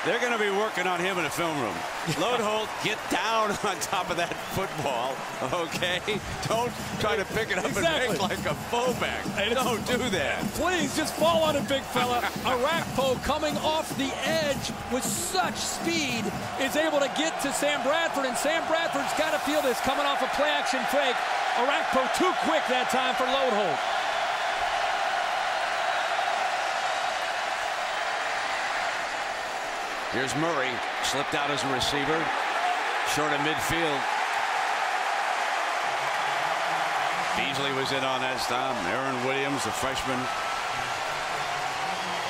They're going to be working on him in a film room. Loadholt, get down on top of that football, okay? Don't try to pick it up and make like a fullback. Don't do that. Please just fall on it, big fella. Orakbo coming off the edge with such speed is able to get to Sam Bradford, and Sam Bradford's got to feel this coming off a play-action fake. Orakbo too quick that time for Loadholt. Here's Murray, slipped out as a receiver, short of midfield. Beasley was in on that stop. Aaron Williams, the freshman.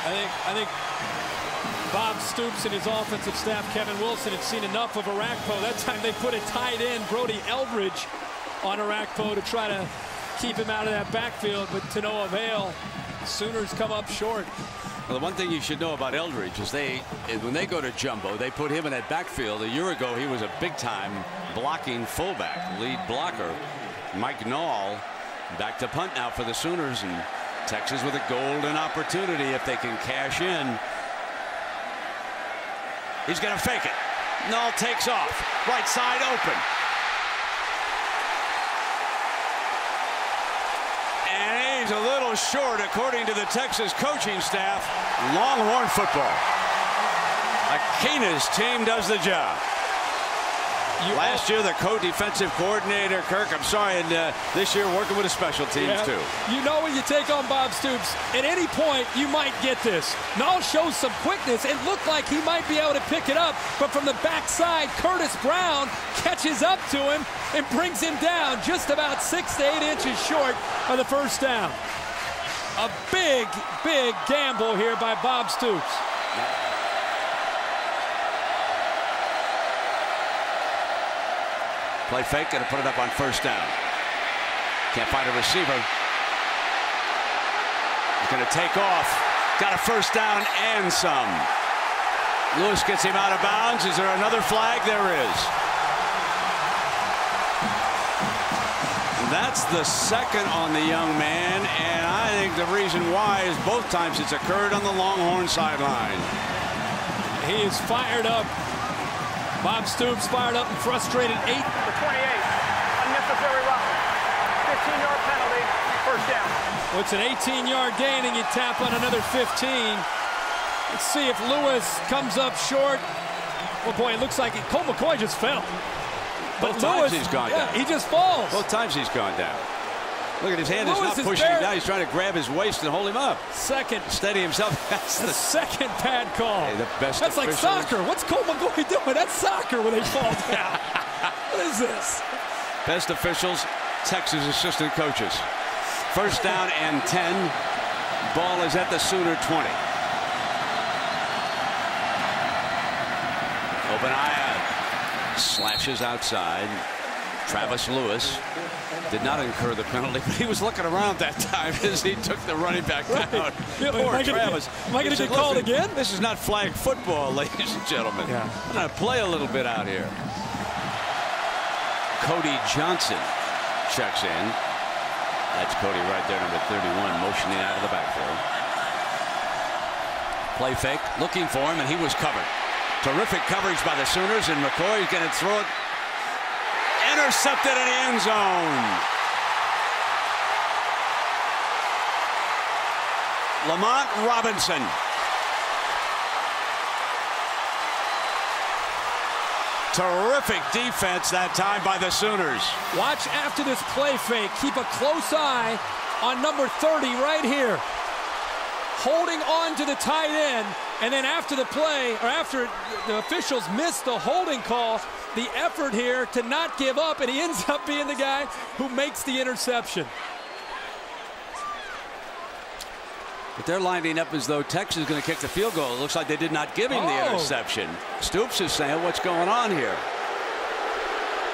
I think Bob Stoops and his offensive staff, Kevin Wilson, had seen enough of Orakbo. That time they put a tight end, Brody Eldridge, on Orakbo to try to keep him out of that backfield, but to no avail. Sooners come up short. Well, the one thing you should know about Eldridge is when they go to jumbo, they put him in that backfield. A year ago, he was a big-time blocking fullback, lead blocker. Mike Nall back to punt now for the Sooners, and Texas with a golden opportunity if they can cash in. He's going to fake it. Nall takes off. Right side open. And he's a little short, according to the Texas coaching staff. Longhorn football. Akina's team does the job. Last year, the co-defensive coordinator, Kirk, I'm sorry, and this year working with the special teams, too. You know when you take on Bob Stoops, at any point, you might get this. Nall shows some quickness. It looked like he might be able to pick it up, but from the backside, Curtis Brown catches up to him and brings him down just about 6 to 8 inches short of the first down. A big, big gamble here by Bob Stoops. Play fake, gonna put it up on first down. Can't find a receiver. He's gonna take off. Got a first down and some. Lewis gets him out of bounds. Is there another flag? There is. That's the second on the young man, and I think the reason why is both times it's occurred on the Longhorn sideline. He is fired up. Bob Stoops fired up and frustrated. 8 for 28. Unnecessary roughing. 15-yard penalty. First down. Well, it's an 18-yard gain, and you tap on another 15. Let's see if Lewis comes up short. Well, boy, it looks like Colt McCoy just fell. Both times he's gone down. He just falls. Both times he's gone down. Look at his hand. It's not pushing him down. He's trying to grab his waist and hold him up. Second. Steady himself. That's the second bad call. Hey, the best That's like soccer. What's Colt McCoy doing? That's soccer when they fall down. What is this? Best officials, Texas assistant coaches. First down and 10. Ball is at the Sooner 20. Obadiah slashes outside. Travis Lewis did not incur the penalty, but he was looking around that time as he took the running back down. Yeah, Poor Travis. Am I going to get called again? This is not flag football, ladies and gentlemen. Yeah. I'm going to play a little bit out here. Cody Johnson checks in. That's Cody right there, number 31, motioning out of the backfield. Play fake, looking for him, and he was covered. Terrific coverage by the Sooners, and McCoy is going to throw it. Intercepted in the end zone. Lamont Robinson. Terrific defense that time by the Sooners. Watch after this play fake. Keep a close eye on number 30 right here. Holding on to the tight end, and then after the play, or after the officials missed the holding call, the effort here to not give up, and he ends up being the guy who makes the interception. But they're lining up as though Texas is going to kick the field goal. It looks like they did not give him the interception. Stoops is saying, what's going on here?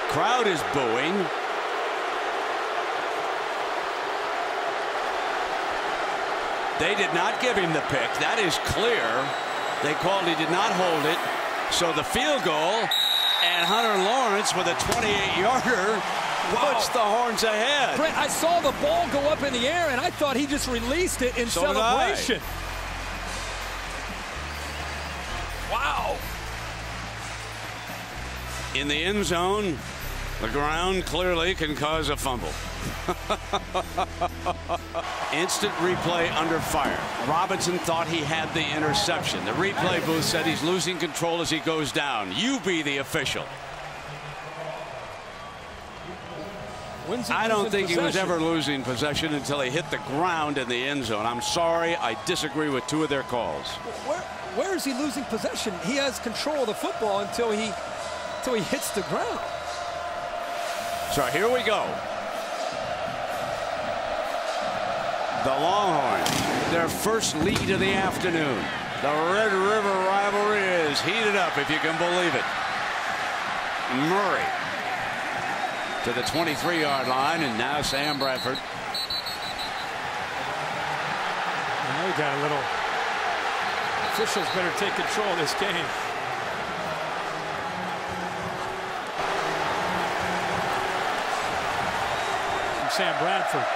Crowd is booing. They did not give him the pick. That is clear. They called he did not hold it. So the field goal, and Hunter Lawrence with a 28-yarder puts the horns ahead. Brent, I saw the ball go up in the air, and I thought he just released it in celebration. Wow. In the end zone, the ground clearly can cause a fumble. Instant replay under fire. Robinson thought he had the interception. The replay booth said he's losing control as he goes down. You be the official. I don't think he was ever losing possession until he hit the ground in the end zone. I'm sorry, I disagree with two of their calls. Where is he losing possession? He has control of the football until he hits the ground. So here we go. The Longhorns, their first lead of the afternoon. The Red River rivalry is heated up, if you can believe it. Murray to the 23-yard line, and now Sam Bradford. Now we got a little. Officials better take control of this game. From Sam Bradford.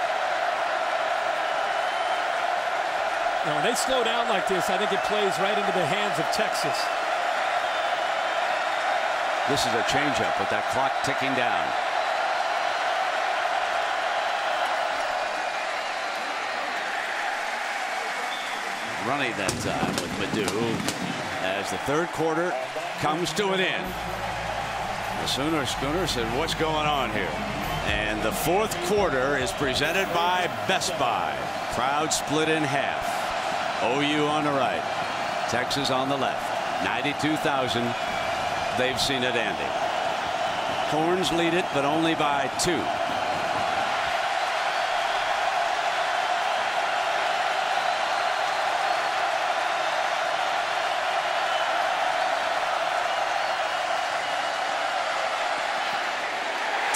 Now, when they slow down like this, I think it plays right into the hands of Texas. This is a changeup with that clock ticking down. Running that time with Madu as the third quarter comes to an end. The Sooner Schooner said, what's going on here? And the fourth quarter is presented by Best Buy. Crowd split in half. OU on the right, Texas on the left. 92,000. They've seen it ending. Horns lead it, but only by 2.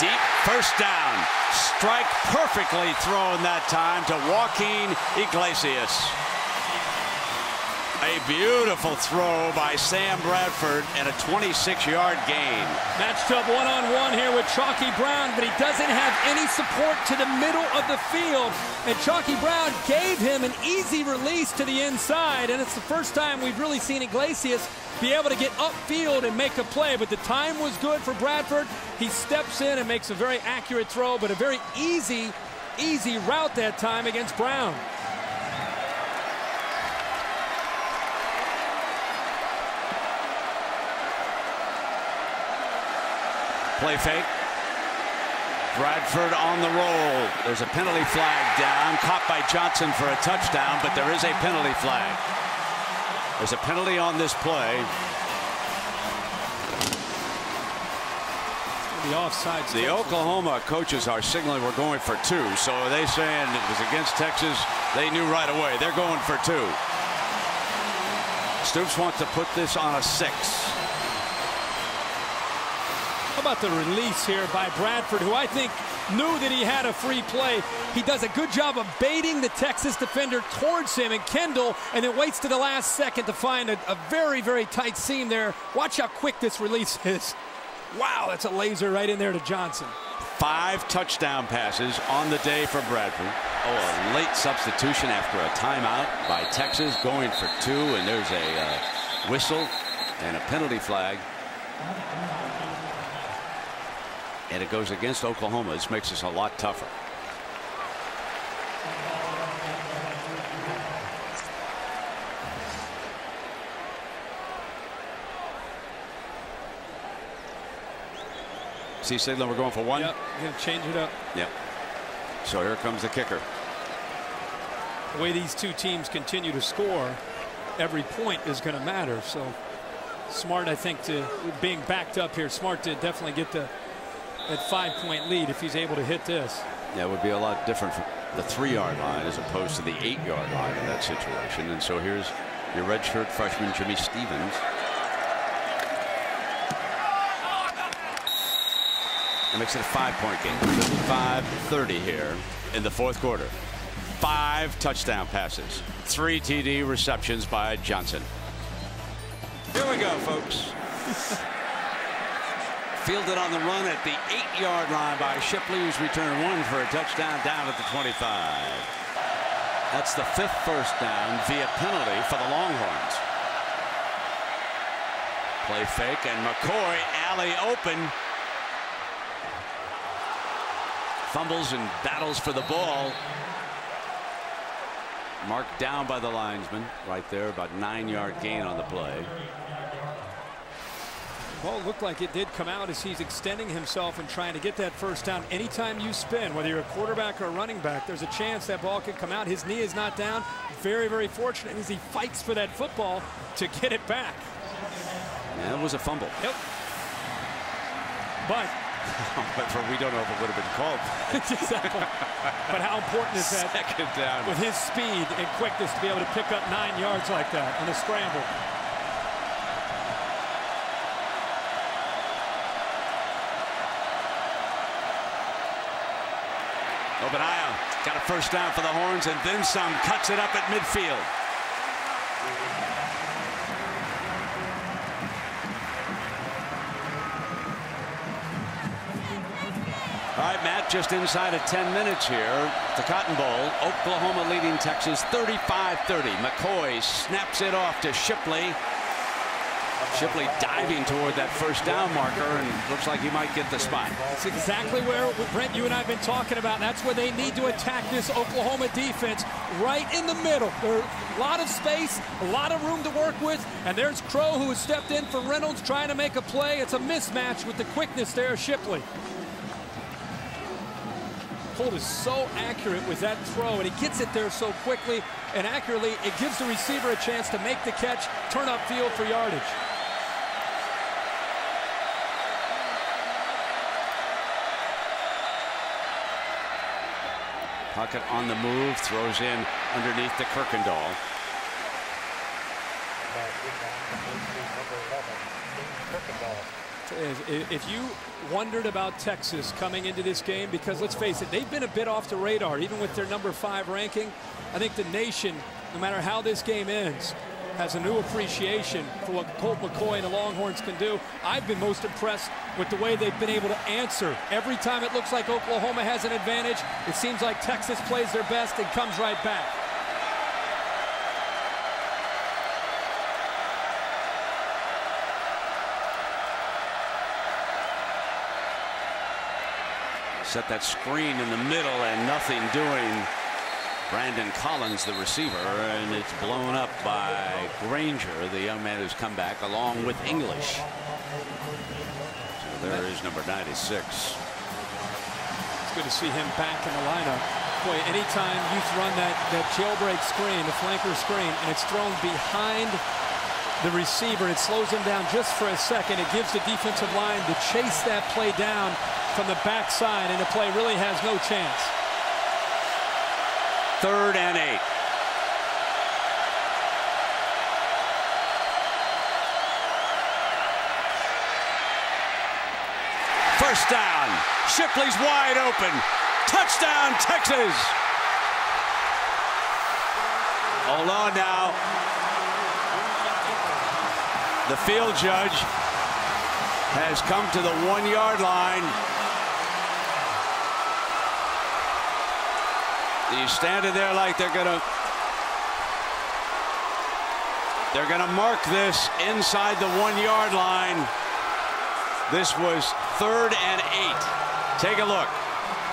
Deep first down. Strike perfectly thrown that time to Joaquin Iglesias. A beautiful throw by Sam Bradford and a 26-yard gain. Matched up one-on-one here with Chalky Brown, but he doesn't have any support to the middle of the field. And Chalky Brown gave him an easy release to the inside, and it's the first time we've really seen Iglesias be able to get upfield and make a play. But the time was good for Bradford. He steps in and makes a very accurate throw, but a very easy route that time against Brown. Play fake. Bradford on the roll. There's a penalty flag down. Caught by Johnson for a touchdown, but there is a penalty flag. There's a penalty on this play. the offside. The Oklahoma coaches are signaling we're going for 2. So are they saying it was against Texas? They knew right away. They're going for 2. Stoops wants to put this on a 6. How about the release here by Bradford, who I think knew that he had a free play. He does a good job of baiting the Texas defender towards him and Kendall, and then waits to the last second to find a very, very tight seam there. Watch how quick this release is. Wow, that's a laser right in there to Johnson. 5 touchdown passes on the day for Bradford. Oh, a late substitution after a timeout by Texas, going for 2, and there's a whistle and a penalty flag. And it goes against Oklahoma. This makes us a lot tougher. See, signaling we're going for 1. Yep, going to change it up. Yep. So here comes the kicker. The way these two teams continue to score, every point is going to matter. So smart, I think, to being backed up here. Smart to definitely get that 5-point lead if he's able to hit this. Yeah, it would be a lot different from the 3-yard line as opposed to the 8-yard line in that situation. And so here's your redshirt freshman Jimmy Stevens. That makes it a 5-point game. 55-30 here in the 4th quarter. 5 touchdown passes. 3 TD receptions by Johnson. Here we go, folks. Fielded on the run at the 8-yard line by Shipley, who's returned 1 for a touchdown down at the 25. That's the 5th first down via penalty for the Longhorns. Play fake, and McCoy alley open. Fumbles and battles for the ball. Marked down by the linesman right there, about 9-yard gain on the play. Well, it looked like it did come out as he's extending himself and trying to get that first down. Anytime you spin, whether you're a quarterback or a running back, there's a chance that ball could come out. His knee is not down. Very, very fortunate as he fights for that football to get it back. Yeah, it was a fumble. Yep. But we don't know if it would have been called. Exactly. But how important is that? Second down. With his speed and quickness to be able to pick up 9 yards like that on a scramble. Obadiah got a first down for the Horns and then some. Cuts it up at midfield. All right, Matt, just inside of 10 minutes here. The Cotton Bowl. Oklahoma leading Texas 35-30. McCoy snaps it off to Shipley. Shipley diving toward that first down marker, and looks like he might get the spot. That's exactly where, Brent, you and I have been talking about. That's where they need to attack this Oklahoma defense, right in the middle. There's a lot of space, a lot of room to work with, and there's Crow, who has stepped in for Reynolds, trying to make a play. It's a mismatch with the quickness there of Shipley. Colt is so accurate with that throw, and he gets it there so quickly and accurately. It gives the receiver a chance to make the catch, turn upfield for yardage. Pocket on the move, throws in underneath the Kirkendall. If you wondered about Texas coming into this game, because let's face it, they've been a bit off the radar, even with their number 5 ranking. I think the nation, no matter how this game ends, has a new appreciation for what Colt McCoy and the Longhorns can do. I've been most impressed with the way they've been able to answer. Every time it looks like Oklahoma has an advantage, it seems like Texas plays their best and comes right back. Set that screen in the middle and nothing doing. Brandon Collins, the receiver, and it's blown up by Granger, the young man who's come back, along with English. So there is number 96. It's good to see him back in the lineup. Boy, anytime you run that jailbreak screen, the flanker screen, and it's thrown behind the receiver. It slows him down just for a second. It gives the defensive line to chase that play down from the backside, and the play really has no chance. 3rd and 8. First down. Shipley's wide open. Touchdown, Texas. Hold on now. The field judge has come to the 1-yard line. He's standing there like they're gonna mark this inside the 1-yard line. This was 3rd and 8. Take a look.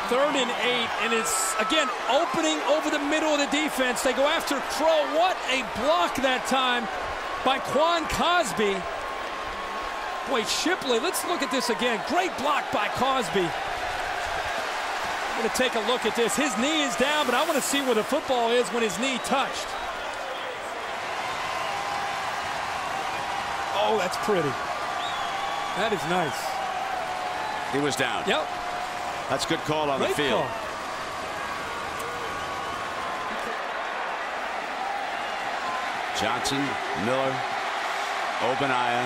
3rd and 8, and it's again opening over the middle of the defense. They go after Crow. What a block that time by Quan Cosby. Boy, Shipley, let's look at this again. Great block by Cosby. I'm going to take a look at this. His knee is down, but I want to see where the football is when his knee touched. Oh, that's pretty. That is nice. He was down. Yep. That's a good call on Great the field. Call. Johnson, Miller, Obanaya.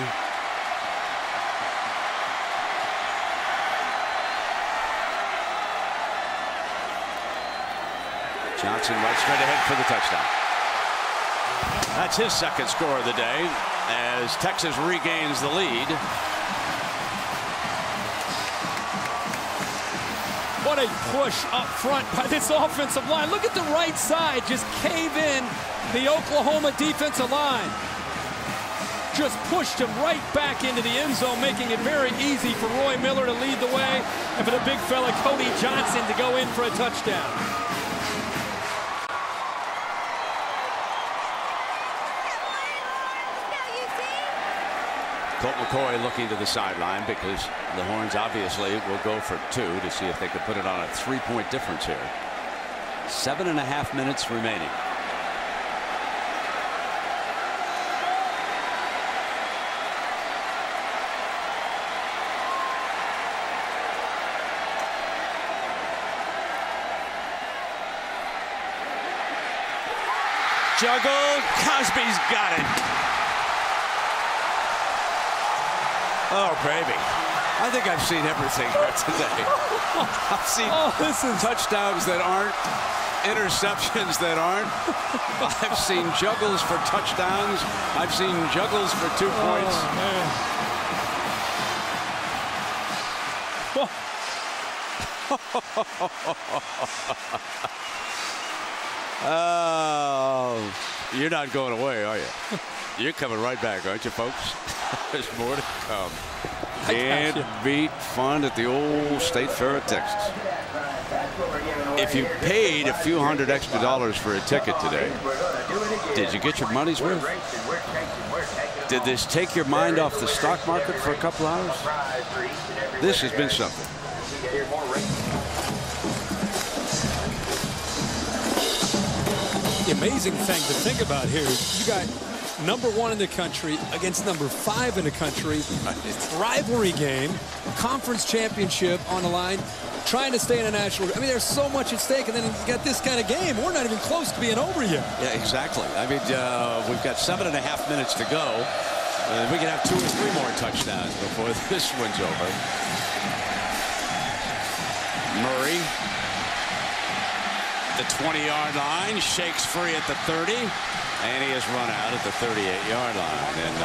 Johnson right straight ahead for the touchdown. That's his 2nd score of the day as Texas regains the lead. What a push up front by this offensive line. Look at the right side. Just cave in the Oklahoma defensive line. Just pushed him right back into the end zone, making it very easy for Roy Miller to lead the way and for the big fella Cody Johnson to go in for a touchdown. Colt McCoy looking to the sideline because the Horns obviously will go for 2 to see if they could put it on a 3-point difference here. 7.5 minutes remaining. Juggle. Cosby's got it. Oh, baby. I think I've seen everything here today. I've seen touchdowns that aren't, interceptions that aren't. I've seen juggles for touchdowns. I've seen juggles for 2 points. Oh, you're not going away, are you? You're coming right back, aren't you, folks? There's more to come. Can't beat fun at the old State Fair of Texas. If you paid a few $100 extra for a ticket today, did you get your money's worth? Did this take your mind off the stock market for a couple hours? This has been something. The amazing thing to think about here is you got #1 in the country against #5 in the country. Rivalry game, conference championship on the line, trying to stay in a national. I mean, there's so much at stake, and then you got this kind of game. We're not even close to being over yet. Yeah, exactly. I mean, we've got 7.5 minutes to go. We can have 2 or 3 more touchdowns before this one's over. Murray. The 20-yard line, shakes free at the 30, and he has run out at the 38-yard line. And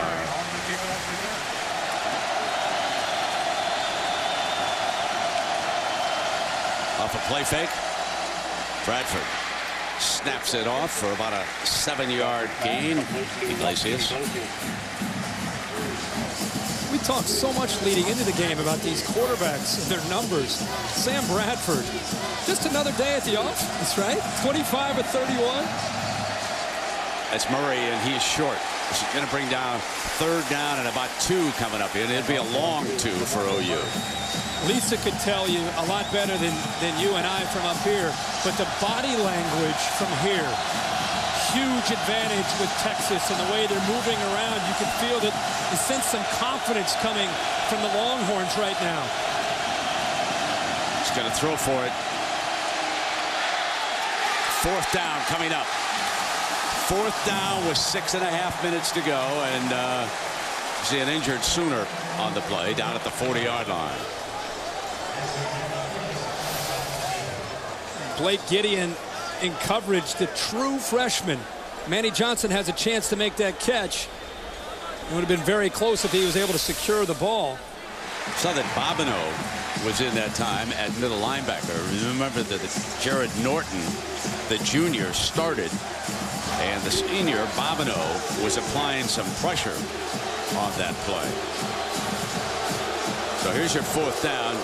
off a play fake, Bradford snaps it off for about a 7-yard gain. Iglesias. We talked so much leading into the game about these quarterbacks and their numbers. Sam Bradford, just another day at the office, right? 25 of 31. That's Murray, and he's short. This is going to bring down 3rd down and about 2 coming up. And it'll be a long 2 for OU. Lisa could tell you a lot better than you and I from up here, but the body language from here, huge advantage with Texas and the way they're moving around. You can feel that, you sense some confidence coming from the Longhorns right now. He's going to throw for it. 4th down coming up. 4th down with 6.5 minutes to go, and see an injured Sooner on the play down at the 40-yard line. Blake Gideon in coverage, the true freshman. Manny Johnson has a chance to make that catch. It would have been very close if he was able to secure the ball. Saw that Bobineau was in that time at middle linebacker. Remember that Jared Norton, the junior, started, and the senior Bobineau was applying some pressure on that play. So here's your 4th down.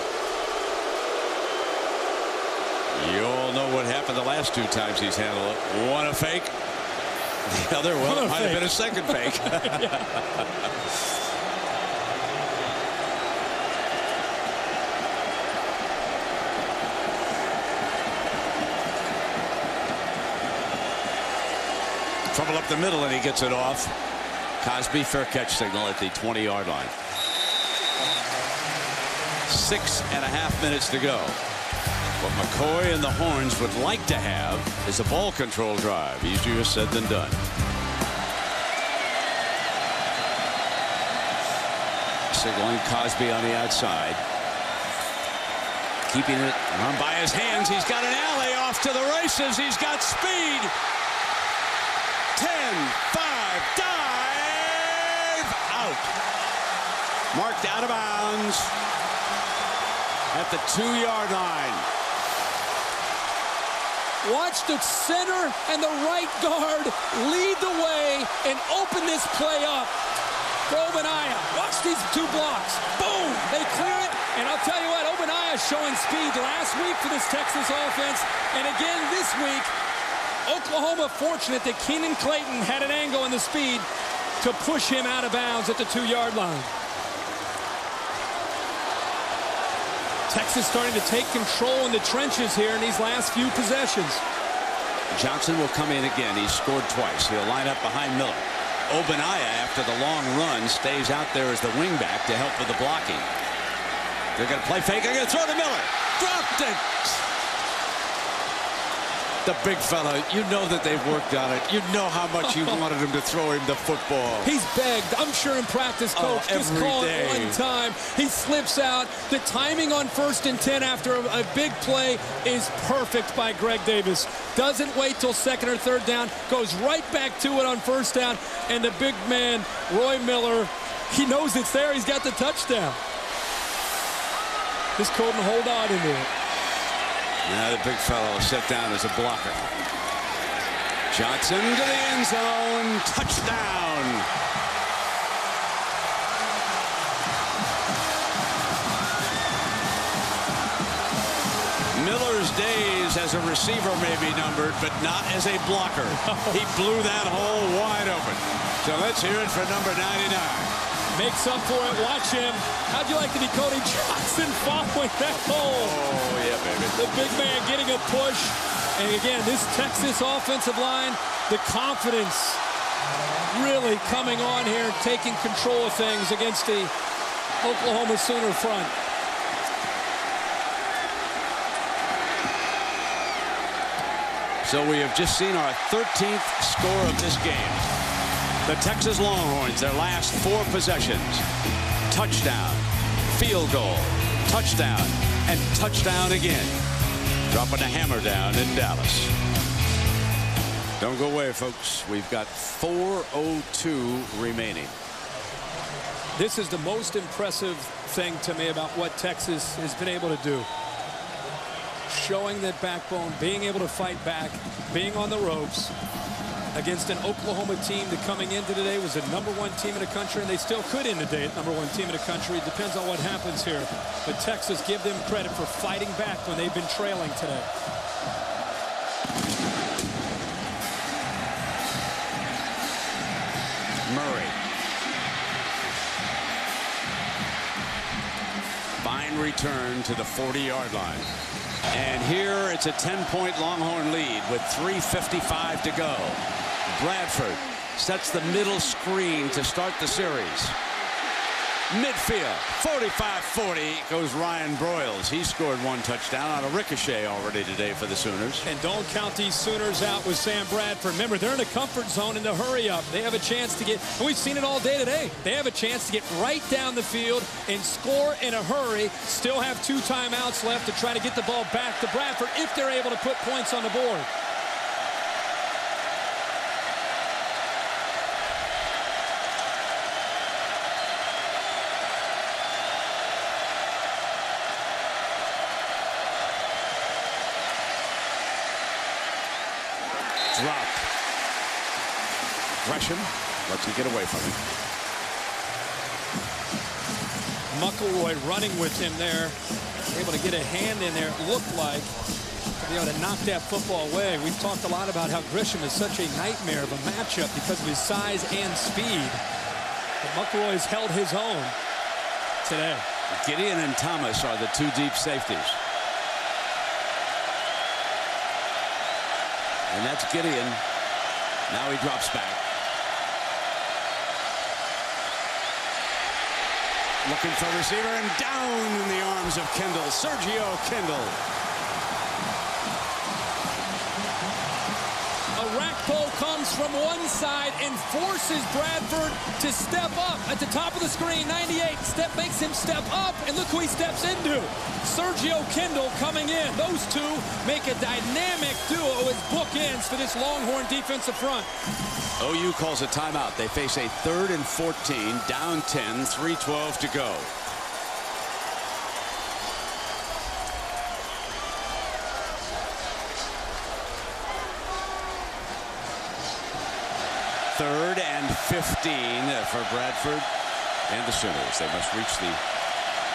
You all know what happened the last 2 times he's handled it. One a fake. The other, well, it might have been a second fake. Trouble up the middle, and he gets it off. Cosby, fair catch signal at the 20-yard line. 6.5 minutes to go. What McCoy and the Horns would like to have is a ball control drive. Easier said than done. Signaling Cosby on the outside. Keeping it run by his hands. He's got an alley off to the races. He's got speed. 10, 5, dive, out. Marked out of bounds at the 2-yard line. Watch the center and the right guard lead the way and open this play up for Obanaya. Watch these 2 blocks. Boom! They clear it. And I'll tell you what, Obanaya showing speed last week for this Texas offense. And again this week, Oklahoma fortunate that Keenan Clayton had an angle in the speed to push him out of bounds at the 2-yard line. Texas starting to take control in the trenches here in these last few possessions. Johnson will come in again. He's scored twice. He'll line up behind Miller. Obanaya, after the long run, stays out there as the wingback to help with the blocking. They're going to play fake. They're going to throw to Miller. Dropped it. The big fella, you know that they've worked on it. You know how much you wanted him to throw him the football. He's begged. I'm sure in practice, Coach, just call it one time. He slips out. The timing on 1st and 10 after a big play is perfect by Greg Davis. Doesn't wait till 2nd or 3rd down. Goes right back to it on 1st down. And the big man, Roy Miller, he knows it's there. He's got the touchdown. Just couldn't hold on into it. Now the big fellow will sit down as a blocker. Johnson to the end zone. Touchdown. Miller's days as a receiver may be numbered, but not as a blocker. He blew that hole wide open. So let's hear it for number 99. Makes up for it. Watch him. How'd you like to be Cody Johnson following that hole? Oh, yeah, baby. The big man getting a push. And again, this Texas offensive line, the confidence really coming on here, taking control of things against the Oklahoma Sooner front. So we have just seen our 13th score of this game. The Texas Longhorns, their last 4 possessions. Touchdown, field goal, touchdown, and touchdown again. Dropping a hammer down in Dallas. Don't go away, folks. We've got 4:02 remaining. This is the most impressive thing to me about what Texas has been able to do. Showing that backbone, being able to fight back, being on the ropes against an Oklahoma team that coming into today was the #1 team in the country, and they still could end the day at #1 team in the country. It depends on what happens here. But Texas, give them credit for fighting back when they've been trailing today. Murray. Fine return to the 40-yard line. And here it's a 10-point Longhorn lead with 3:55 to go. Bradford sets the middle screen to start the series. Midfield, 45-40 goes Ryan Broyles. He scored 1 touchdown on a ricochet already today for the Sooners. And don't count these Sooners out with Sam Bradford. Remember, they're in a comfort zone in the hurry up. They have a chance to get, and we've seen it all day today, they have a chance to get right down the field and score in a hurry. Still have 2 timeouts left to try to get the ball back to Bradford if they're able to put points on the board. Drop. Gresham lets him get away from him. McCoy running with him there. Able to get a hand in there, it looked like, to be able to knock that football away. We've talked a lot about how Gresham is such a nightmare of a matchup because of his size and speed. But McCoy has held his own today. Gideon and Thomas are the 2 deep safeties. And that's Gideon. Now he drops back. Looking for a receiver and down in the arms of Kendall. Sergio Kendall. Orakbo comes from one side and forces Bradford to step up at the top of the screen. 98 makes him step up, and look who he steps into. Sergio Kendall coming in. Those 2 make a dynamic duo as bookends for this Longhorn defensive front. OU calls a timeout. They face a 3rd and 14, down 10, 3:12 to go. Third and 15 for Bradford and the Sooners. They must reach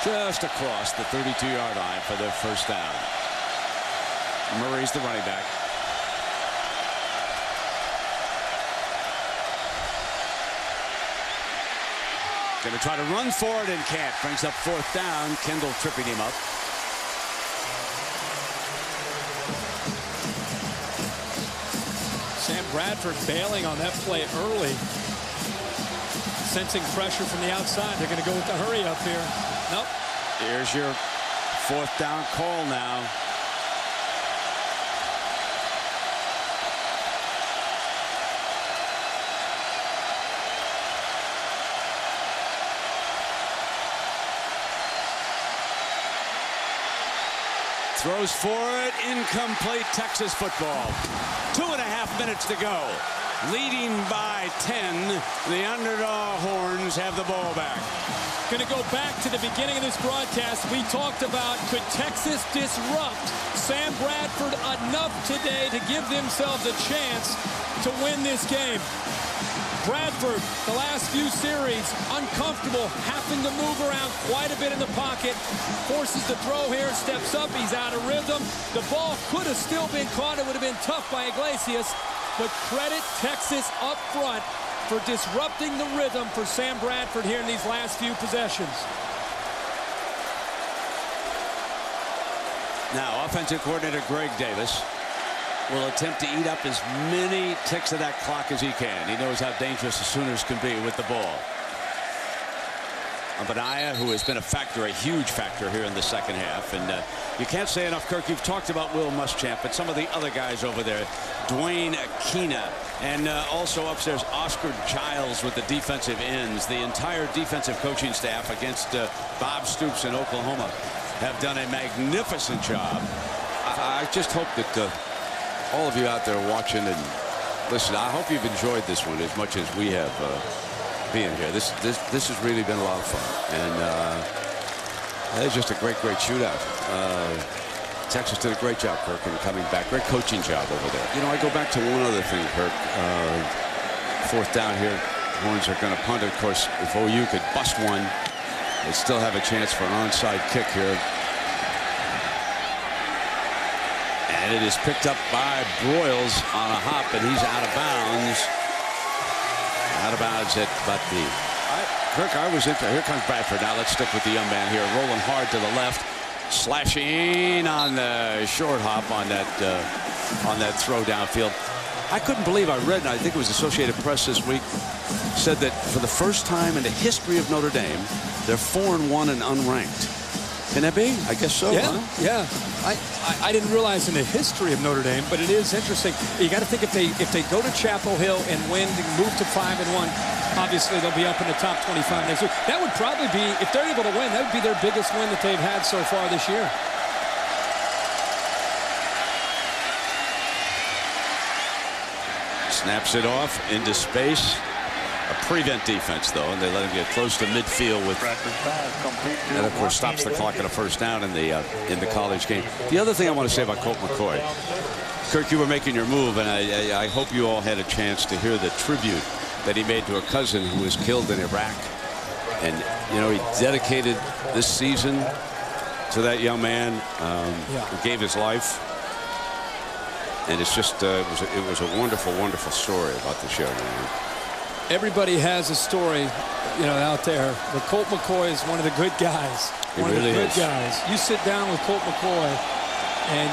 just across the 32-yard line for their first down. Murray's the running back. Going to try to run for it and can't. Brings up 4th down. Kendall tripping him up. Sam Bradford bailing on that play early. Sensing pressure from the outside. They're going to go with the hurry up here. Nope. Here's your 4th down call now. Throws for it, incomplete. Texas football. 2.5 minutes to go. Leading by 10. The underdog Horns have the ball back. Going to go back to the beginning of this broadcast. We talked about, could Texas disrupt Sam Bradford enough today to give themselves a chance to win this game? Bradford, the last few series, uncomfortable, having to move around quite a bit in the pocket, forces the throw here, steps up, he's out of rhythm. The ball could have still been caught. It would have been tough by Iglesias, but credit Texas up front for disrupting the rhythm for Sam Bradford here in these last few possessions. Now, offensive coordinator Greg Davis will attempt to eat up as many ticks of that clock as he can. He knows how dangerous the Sooners can be with the ball. Benaya, who has been a factor, a huge factor here in the second half. And you can't say enough, Kirk. You've talked about Will Muschamp, but some of the other guys over there, Dwayne Akina, and also upstairs, Oscar Giles with the defensive ends. The entire defensive coaching staff against Bob Stoops in Oklahoma have done a magnificent job. I just hope that all of you out there watching and listen, I hope you've enjoyed this one as much as we have being here. This has really been a lot of fun, and it's just a great shootout. Texas did a great job, Kirk, in coming back. Great coaching job over there. You know, I go back to one other thing, Kirk. 4th down here. Horns are going to punt it. Of course, if OU could bust one, they still have a chance for an onside kick here. And it is picked up by Broyles on a hop, and he's out of bounds. Out of bounds at about the... Kirk, I was into... Here comes Bradford. Now let's stick with the young man here. Rolling hard to the left. Slashing on the short hop on that throw downfield. I couldn't believe I read, and I think it was Associated Press this week, said that for the first time in the history of Notre Dame, they're 4-1 and unranked. Can that be? I guess so. Yeah, huh? yeah. I didn't realize in the history of Notre Dame, but it is interesting. You got to think if they go to Chapel Hill and win, move to 5-1. Obviously, they'll be up in the top 25 next week. That would probably be, if they're able to win, that would be their biggest win that they've had so far this year. Snaps it off into space. A prevent defense, though, and they let him get close to midfield with, and of course stops the clock at a first down in the college game. The other thing I want to say about Colt McCoy, Kirk, you were making your move, and I hope you all had a chance to hear the tribute that he made to a cousin who was killed in Iraq. And you know, he dedicated this season to that young man who gave his life. And it's just it was a wonderful, wonderful story about this young man. Everybody has a story, you know, out there. But Colt McCoy is one of the good guys. One of the good guys. You sit down with Colt McCoy, and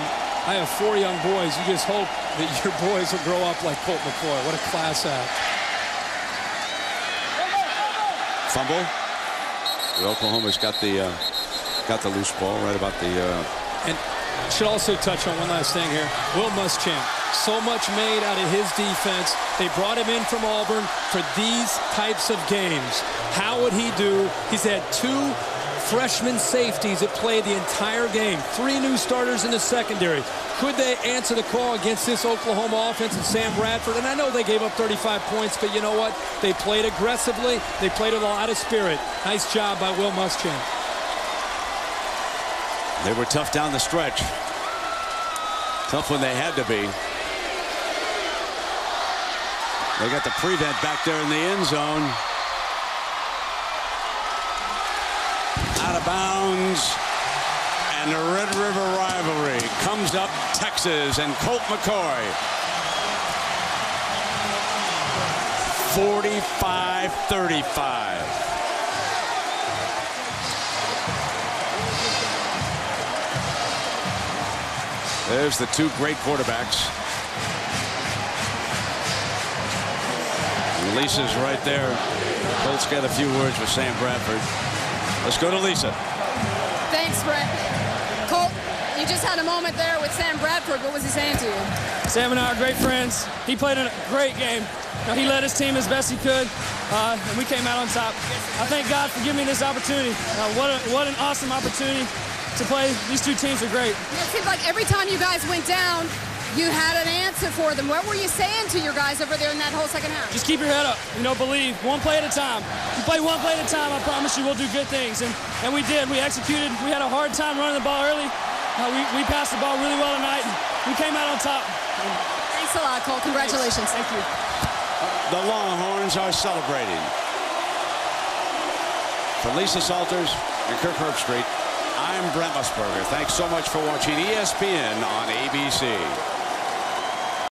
I have 4 young boys. You just hope that your boys will grow up like Colt McCoy. What a class act. Fumble. Oklahoma's got the loose ball right about the. And should also touch on one last thing here. Will Muschamp. So much made out of his defense. They brought him in from Auburn for these types of games. How would he do? He's had 2 freshman safeties that played the entire game. 3 new starters in the secondary. Could they answer the call against this Oklahoma offense and Sam Bradford? And I know they gave up 35 points, but you know what? They played aggressively. They played with a lot of spirit. Nice job by Will Muschamp. They were tough down the stretch. Tough when they had to be. They got the prevent back there in the end zone. Out of bounds. And the Red River rivalry comes up Texas and Colt McCoy. 45-35. There's the 2 great quarterbacks. Lisa's right there. Colt's got a few words with Sam Bradford. Let's go to Lisa. Thanks, Brett. Colt, you just had a moment there with Sam Bradford. What was he saying to you? Sam and I are great friends. He played a great game. He led his team as best he could, and we came out on top. I thank God for giving me this opportunity. What an awesome opportunity to play. These 2 teams are great. It seemed like every time you guys went down, you had an answer for them. What were you saying to your guys over there in that whole second half? Just keep your head up. You know, believe. One play at a time. You play one play at a time, I promise you we'll do good things. And we did. We executed. We had a hard time running the ball early. We passed the ball really well tonight. And we came out on top. Thanks a lot, Colt. Congratulations. Thank you. The Longhorns are celebrating. For Lisa Salters and Kirk Herbstreit, I'm Brent Musburger. Thanks so much for watching ESPN on ABC.